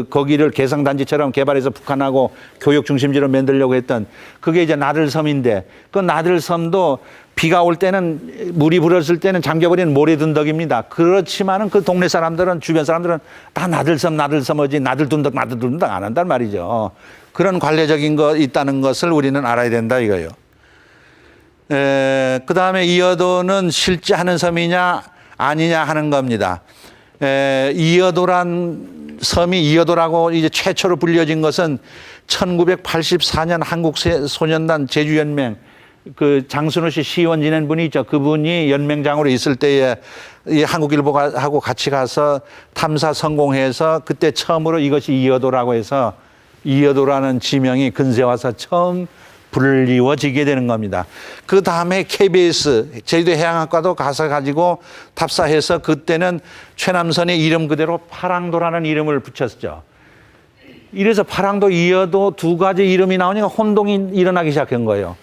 B: 거기를 개성단지처럼 개발해서 북한하고 교육 중심지로 만들려고 했던 그게 이제 나들 섬인데 그 나들 섬도 비가 올 때는 물이 불었을 때는 잠겨버리는 모래둔덕입니다. 그렇지만은 그 동네 사람들은 주변 사람들은 다 나들섬 어지 나들둔덕 안 한단 말이죠. 그런 관례적인 거 있다는 것을 우리는 알아야 된다 이거예요. 그 다음에 이어도는 실제 하는 섬이냐 아니냐 하는 겁니다. 이어도란 섬이 이어도라고 이제 최초로 불려진 것은 1984년 한국소년단 제주연맹 그 장순호 씨 시의원 지낸 분이 있죠. 그분이 연맹장으로 있을 때에 이 한국일보하고 같이 가서 탐사 성공해서 그때 처음으로 이것이 이어도라고 해서 이어도라는 지명이 근세 와서 처음 불리워지게 되는 겁니다. 그 다음에 KBS 제주도 해양학과도 가서 가지고 탑사해서 그때는 최남선의 이름 그대로 파랑도라는 이름을 붙였죠. 이래서 파랑도 이어도 두 가지 이름이 나오니까 혼동이 일어나기 시작한 거예요.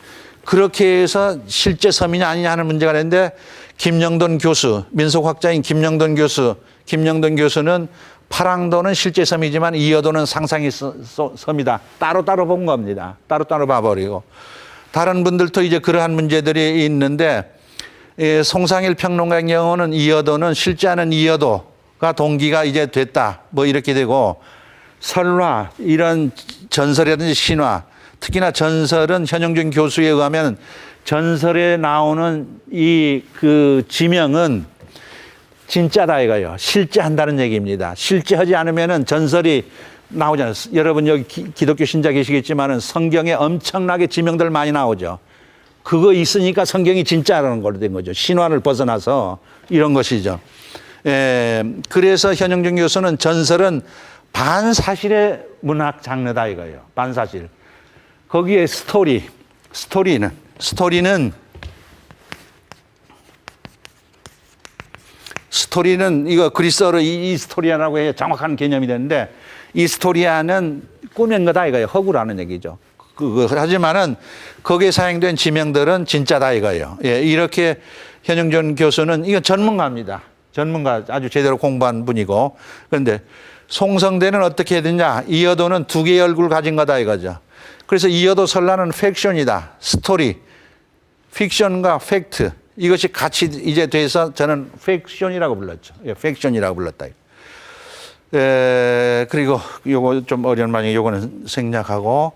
B: 그렇게 해서 실제 섬이냐 아니냐 하는 문제가 됐는데 김영돈 교수, 민속학자인 김영돈 교수는 파랑도는 실제 섬이지만 이어도는 상상의 섬이다. 따로따로 본 겁니다. 따로따로 봐버리고. 다른 분들도 이제 그러한 문제들이 있는데 송상일 평론가의 경우는 이어도는 실제 하는 이어도가 동기가 이제 됐다. 뭐 이렇게 되고 설화 이런 전설이라든지 신화 특히나 전설은 현영준 교수에 의하면 전설에 나오는 그 지명은 진짜다 이거예요. 실제 한다는 얘기입니다. 실제 하지 않으면은 전설이 나오잖아요. 여러분 여기 기독교 신자 계시겠지만은 성경에 엄청나게 지명들 많이 나오죠. 그거 있으니까 성경이 진짜라는 걸로 된 거죠. 신화를 벗어나서 이런 것이죠. 그래서 현영준 교수는 전설은 반사실의 문학 장르다 이거예요. 반사실. 거기에 스토리는 이거 그리스어로 이 스토리아라고 해 정확한 개념이 되는데 이 스토리아는 꾸민 거다 이거예요. 허구라는 얘기죠. 하지만은 거기에 사용된 지명들은 진짜다 이거예요. 예, 이렇게 현영준 교수는 이거 전문가입니다. 전문가 아주 제대로 공부한 분이고 그런데 송성대는 어떻게 해야 되냐? 이어도는 두 개의 얼굴을 가진 거다 이거죠. 그래서 이어도 설라는 팩션이다. 스토리, 픽션과 팩트 이것이 같이 이제 돼서 저는 팩션이라고 불렀죠. 예, 팩션이라고 불렀다. 그리고 요거 좀 어려운 말이 요거는 생략하고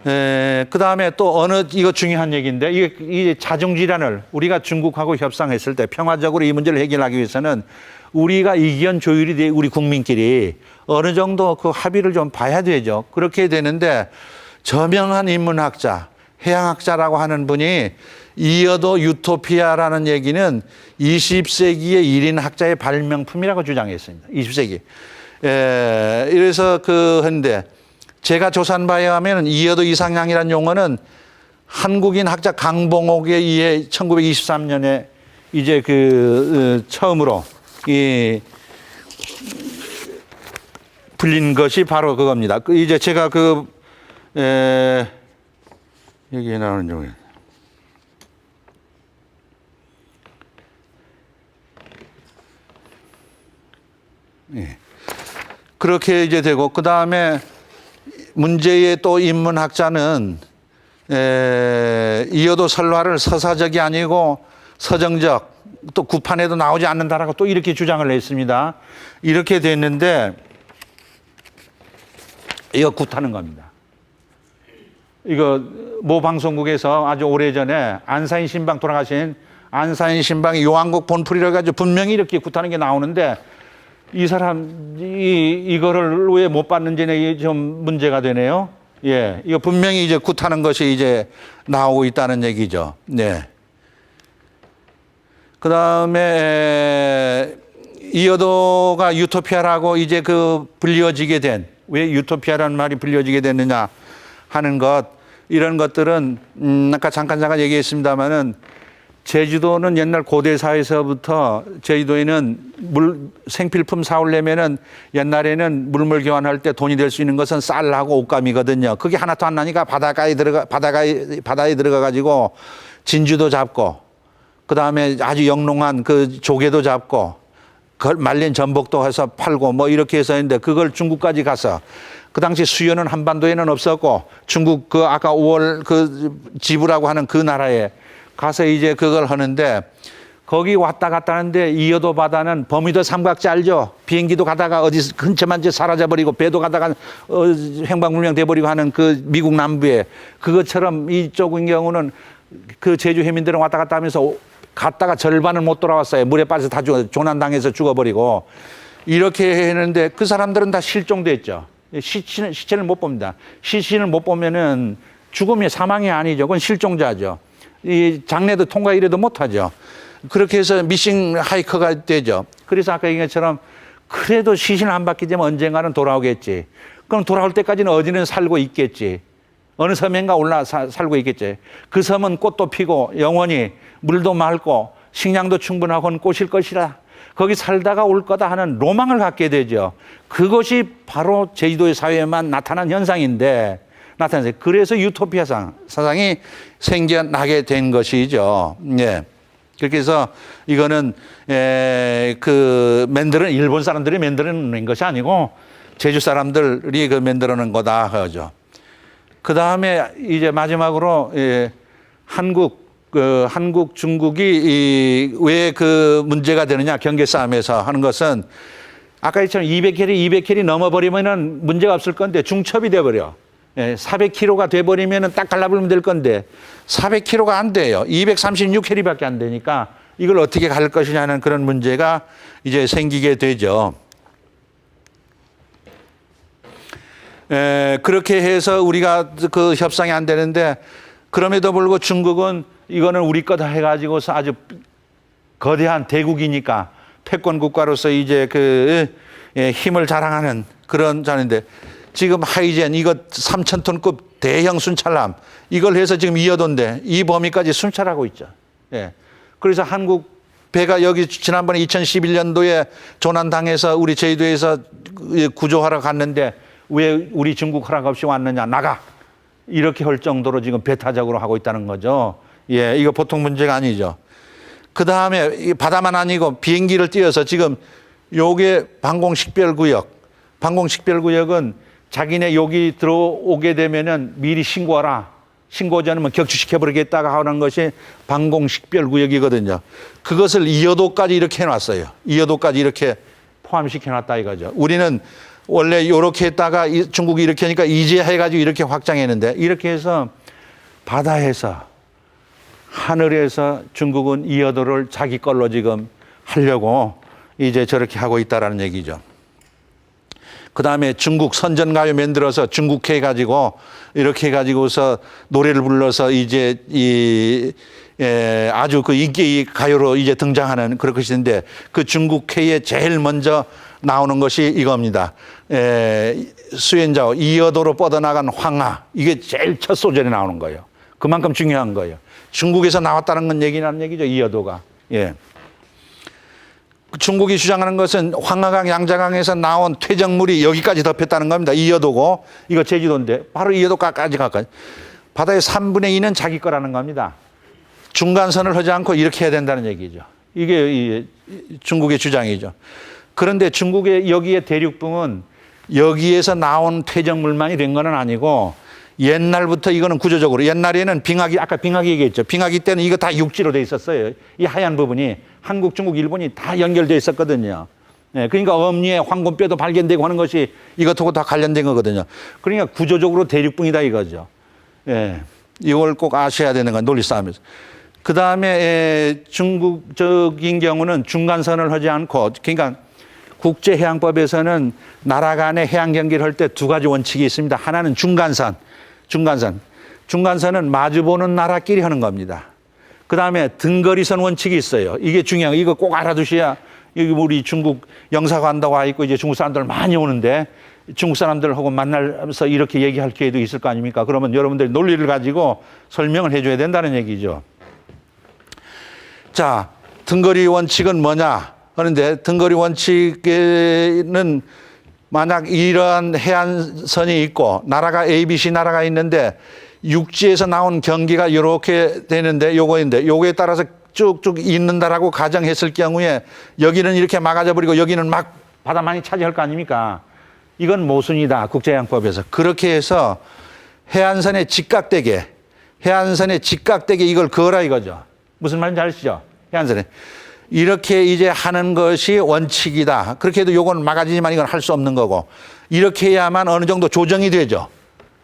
B: 그 다음에 또 이거 중요한 얘기인데 이 자중질환을 우리가 중국하고 협상했을 때 평화적으로 이 문제를 해결하기 위해서는 우리가 이견 조율이 돼 우리 국민끼리 어느 정도 그 합의를 좀 봐야 되죠. 그렇게 되는데 저명한 인문학자, 해양학자라고 하는 분이 이어도 유토피아라는 얘기는 20세기의 1인 학자의 발명품이라고 주장했습니다. 20세기. 이래서 근데 제가 조사한 바에 의하면 이어도 이상향이라는 용어는 한국인 학자 강봉옥에 의해 1923년에 이제 처음으로 불린 것이 바로 그겁니다. 이제 제가 여기에 나오는 용어. 예. 그렇게 이제 되고 그 다음에 문제의 또 인문학자는 이어도 설화를 서사적이 아니고 서정적 또 구판에도 나오지 않는다라고 또 이렇게 주장을 했습니다. 이렇게 됐는데 이거 굿하는 겁니다. 이거 모 방송국에서 아주 오래전에 안사인 신방 돌아가신 안사인 신방이 요한국 본풀이라 가지고 분명히 이렇게 굿하는 게 나오는데 이 사람이 이거를 왜 못 받는지 좀 문제가 되네요. 예, 이거 분명히 이제 굿하는 것이 이제 나오고 있다는 얘기죠. 네. 그 다음에 이어도가 유토피아라고 이제 불려지게 된, 왜 유토피아라는 말이 불려지게 됐느냐 하는 것, 이런 것들은 아까 잠깐 얘기했습니다마는 제주도는 옛날 고대 사회에서부터 제주도에는 생필품 사오려면은 옛날에는 물물 교환할 때 돈이 될 수 있는 것은 쌀하고 옷감이거든요. 그게 하나도 안 나니까 바다에 들어가 가지고 진주도 잡고 그 다음에 아주 영롱한 그 조개도 잡고 그걸 말린 전복도 해서 팔고 뭐 이렇게 해서 했는데 그걸 중국까지 가서 그 당시 수요는 한반도에는 없었고 중국 그 아까 5월 그 지부라고 하는 그 나라에 가서 이제 그걸 하는데 거기 왔다 갔다 하는데 이어도 바다는 버뮤다 삼각지 알죠? 비행기도 가다가 어디 근처만 사라져버리고 배도 가다가 행방불명 돼버리고 하는 그 미국 남부에 그것처럼 이쪽인 경우는 그 제주 해민들은 왔다 갔다 하면서 갔다가 절반은 못 돌아왔어요. 물에 빠져서 다 조난당해서 죽어버리고 이렇게 했는데 그 사람들은 다 실종됐죠. 시체를 못 봅니다. 시신을 못 보면은 죽음이 사망이 아니죠. 그건 실종자죠. 이 장례도 통과 이래도 못하죠. 그렇게 해서 미싱 하이커가 되죠. 그래서 아까 얘기한 것처럼 그래도 시신을 안 받게 되면 언젠가는 돌아오겠지. 그럼 돌아올 때까지는 어디는 살고 있겠지. 어느 섬인가 살고 있겠지. 그 섬은 꽃도 피고 영원히 물도 맑고 식량도 충분하고는 꽃일 것이라 거기 살다가 올 거다 하는 로망을 갖게 되죠. 그것이 바로 제주도의 사회에만 나타난 현상인데 나타났어요. 그래서 유토피아 사상이 생겨나게 된 것이죠. 예. 그렇게 해서 이거는 그 만드는 일본 사람들이 만들어낸 것이 아니고 제주 사람들이 그 만들어낸 거다 하죠. 그 다음에 이제 마지막으로 한국 중국이 왜 그 문제가 되느냐 경계 싸움에서 하는 것은 아까 했처럼 200캐리 넘어버리면은 문제가 없을 건데 중첩이 돼버려. 400kg가 돼버리면은 딱 갈라버리면 될 건데 400kg가 안 돼요. 236캐리밖에 안 되니까 이걸 어떻게 갈 것이냐는 그런 문제가 이제 생기게 되죠. 그렇게 해서 우리가 그 협상이 안 되는데 그럼에도 불구하고 중국은 이거는 우리 거다 해가지고서 아주 거대한 대국이니까 패권 국가로서 이제 그 힘을 자랑하는 그런 자인데 지금 하이젠 이거 3,000톤급 대형 순찰함 이걸 해서 지금 이어도인데 이 범위까지 순찰하고 있죠. 예. 그래서 한국 배가 여기 지난번에 2011년도에 조난당해서 우리 제주도에서 구조하러 갔는데 왜 우리 중국 허락 없이 왔느냐 나가 이렇게 할 정도로 지금 배타적으로 하고 있다는 거죠. 예, 이거 보통 문제가 아니죠. 그 다음에 바다만 아니고 비행기를 띄워서 지금 요게 방공식별구역. 방공식별구역은 자기네 여기 들어오게 되면은 미리 신고하라. 신고하지 않으면 격추시켜버리겠다가 하는 것이 방공식별구역이거든요. 그것을 이어도까지 이렇게 해놨어요. 이어도까지 이렇게 포함시켜놨다 이거죠. 우리는 원래 이렇게 했다가 중국이 이렇게 하니까 이제 해가지고 이렇게 확장했는데 이렇게 해서 바다에서 하늘에서 중국은 이어도를 자기 걸로 지금 하려고 이제 저렇게 하고 있다라는 얘기죠. 그 다음에 중국 선전가요 만들어서 중국해 해가지고 이렇게 해가지고서 노래를 불러서 이제 아주 그 인기 가요로 이제 등장하는 그런 것인데 그 중국해에 제일 먼저 나오는 것이 이겁니다. 수연자오 이어도로 뻗어나간 황하 이게 제일 첫 소절에 나오는 거예요. 그만큼 중요한 거예요. 중국에서 나왔다는 건 얘기라는 얘기죠. 이어도가. 예. 중국이 주장하는 것은 황하강 양자강에서 나온 퇴적물이 여기까지 덮였다는 겁니다. 이어도고 이거 제주도인데 바로 이어도까지 갈까요? 바다의 3분의 2는 자기 거라는 겁니다. 중간선을 하지 않고 이렇게 해야 된다는 얘기죠. 이게 중국의 주장이죠. 그런데 중국의 여기에 대륙붕은 여기에서 나온 퇴적물만이 된 건 아니고 옛날부터 이거는 구조적으로 옛날에는 빙하기 아까 빙하기 얘기했죠. 빙하기 때는 이거 다 육지로 돼 있었어요. 이 하얀 부분이 한국, 중국, 일본이 다 연결돼 있었거든요. 그러니까 엄니에 황금뼈도 발견되고 하는 것이 이것하고 다 관련된 거거든요. 그러니까 구조적으로 대륙붕이다 이거죠. 이걸 꼭 아셔야 되는 건 논리 싸움에서. 그 다음에 중국적인 경우는 중간선을 하지 않고 그러니까 국제해양법에서는 나라 간의 해양 경계를 할 때 두 가지 원칙이 있습니다. 하나는 중간선. 중간선은 마주보는 나라끼리 하는 겁니다. 그 다음에 등거리선 원칙이 있어요. 이게 중요한 거. 이거 꼭 알아두셔야 여기 우리 중국 영사관다고 와 있고 이제 중국 사람들 많이 오는데 중국 사람들하고 만나서 이렇게 얘기할 기회도 있을 거 아닙니까? 그러면 여러분들이 논리를 가지고 설명을 해줘야 된다는 얘기죠. 자, 등거리 원칙은 뭐냐? 그런데 등거리 원칙에는 만약 이러한 해안선이 있고 나라가 ABC 나라가 있는데 육지에서 나온 경기가 이렇게 되는데 요거인데 요거에 따라서 쭉쭉 있는다라고 가정했을 경우에 여기는 이렇게 막아져 버리고 여기는 막 바다만이 차지할 거 아닙니까? 이건 모순이다. 국제해양법에서. 그렇게 해서 해안선에 직각되게 이걸 그어라 이거죠. 무슨 말인지 아시죠? 해안선에. 이렇게 이제 하는 것이 원칙이다. 그렇게 해도 요건 막아지지만 이건 할 수 없는 거고. 이렇게 해야만 어느 정도 조정이 되죠.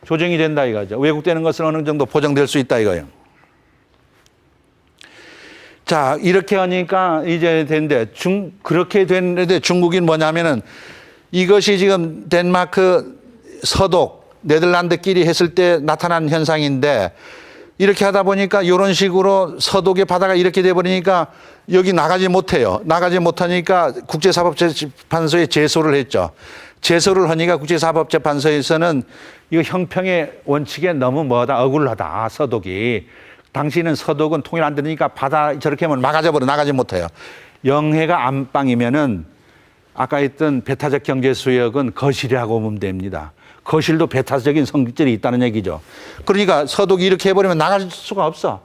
B: 조정이 된다 이거죠. 왜곡되는 것은 어느 정도 보정될 수 있다 이거예요. 자, 이렇게 하니까 이제 된데 그렇게 됐는데 중국인 뭐냐면은 이것이 지금 덴마크, 서독, 네덜란드끼리 했을 때 나타난 현상인데 이렇게 하다 보니까 이런 식으로 서독의 바다가 이렇게 돼버리니까 여기 나가지 못해요. 나가지 못하니까 국제사법재판소에 제소를 했죠. 제소를 하니까 국제사법재판소에서는 이거 형평의 원칙에 너무 억울하다, 서독이. 당신은 서독은 통일 안 되니까 바다 저렇게 하면 막아져버려 나가지 못해요. 영해가 안방이면은 아까 했던 배타적 경제 수역은 거실이라고 보면 됩니다. 거실도 배타적인 성질이 있다는 얘기죠. 그러니까 서독이 이렇게 해버리면 나갈 수가 없어.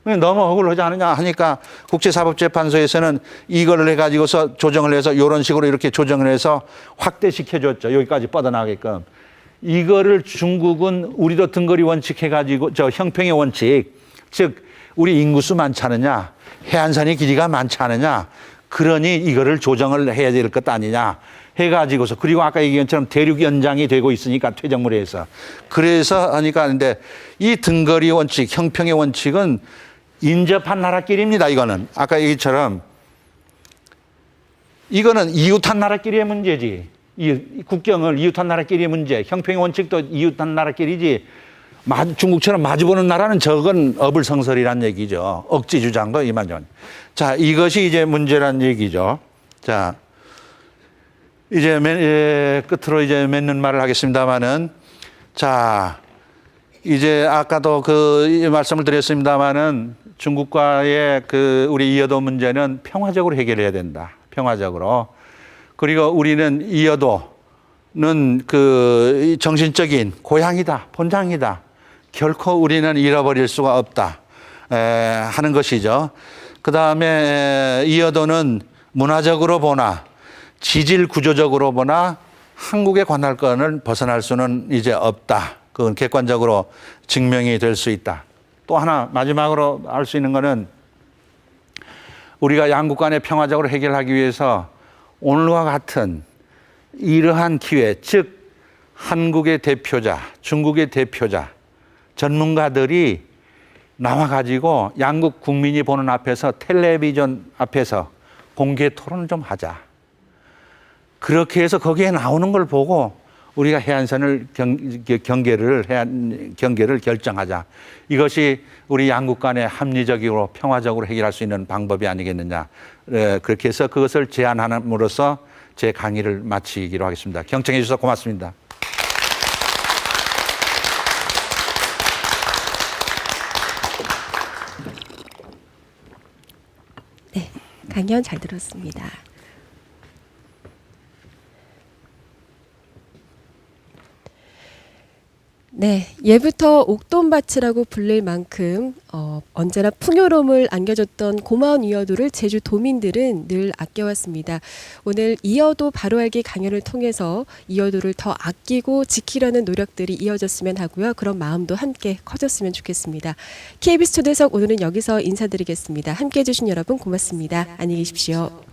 B: 너무 억울하지 않느냐 하니까 국제사법재판소에서는 이거를 해가지고서 조정을 해서 이런 식으로 이렇게 조정을 해서 확대시켜줬죠. 여기까지 뻗어나가게끔. 이거를 중국은 우리도 등거리 원칙 해가지고 형평의 원칙, 즉 우리 인구수 많지 않느냐, 해안선의 길이가 많지 않느냐, 그러니 이거를 조정을 해야 될 것 아니냐 해가지고서, 그리고 아까 얘기한 것처럼 대륙 연장이 되고 있으니까 퇴적물에서 그래서 하니까 하는데 이 등거리 원칙, 형평의 원칙은 인접한 나라끼리입니다. 이거는 아까 얘기처럼 이거는 이웃한 나라끼리의 문제지. 이 국경을 이웃한 나라끼리의 문제, 형평의 원칙도 이웃한 나라끼리지. 중국처럼 마주보는 나라는 저건 어불성설이란 얘기죠. 억지 주장도 이 말이죠. 자, 이것이 이제 문제란 얘기죠. 자, 이제 끝으로 이제 맺는 말을 하겠습니다만은, 자, 이제 아까도 그 말씀을 드렸습니다만은 중국과의 그 우리 이여도 문제는 평화적으로 해결해야 된다. 평화적으로. 그리고 우리는 이여도는 그 정신적인 고향이다, 본장이다. 결코 우리는 잃어버릴 수가 없다 하는 것이죠. 그 다음에 이여도는 문화적으로 보나 지질 구조적으로 보나 한국의 관할권을 벗어날 수는 이제 없다. 그건 객관적으로 증명이 될 수 있다. 또 하나 마지막으로 알 수 있는 것은 우리가 양국 간의 평화적으로 해결하기 위해서 오늘과 같은 이러한 기회, 즉 한국의 대표자, 중국의 대표자, 전문가들이 나와가지고 양국 국민이 보는 앞에서 텔레비전 앞에서 공개 토론을 좀 하자. 그렇게 해서 거기에 나오는 걸 보고 우리가 해안선을 경계를 결정하자. 이것이 우리 양국 간의 합리적으로 평화적으로 해결할 수 있는 방법이 아니겠느냐. 그렇게 해서 그것을 제안함으로써 제 강의를 마치기로 하겠습니다. 경청해 주셔서 고맙습니다.
A: 네, 강연 잘 들었습니다. 네, 예부터 옥돔밭이라고 불릴 만큼 언제나 풍요로움을 안겨줬던 고마운 이여도를 제주 도민들은 늘 아껴왔습니다. 오늘 이여도 바로 알기 강연을 통해서 이여도를 더 아끼고 지키려는 노력들이 이어졌으면 하고요. 그런 마음도 함께 커졌으면 좋겠습니다. KBS 초대석 오늘은 여기서 인사드리겠습니다. 함께해 주신 여러분 고맙습니다. 안녕히 계십시오.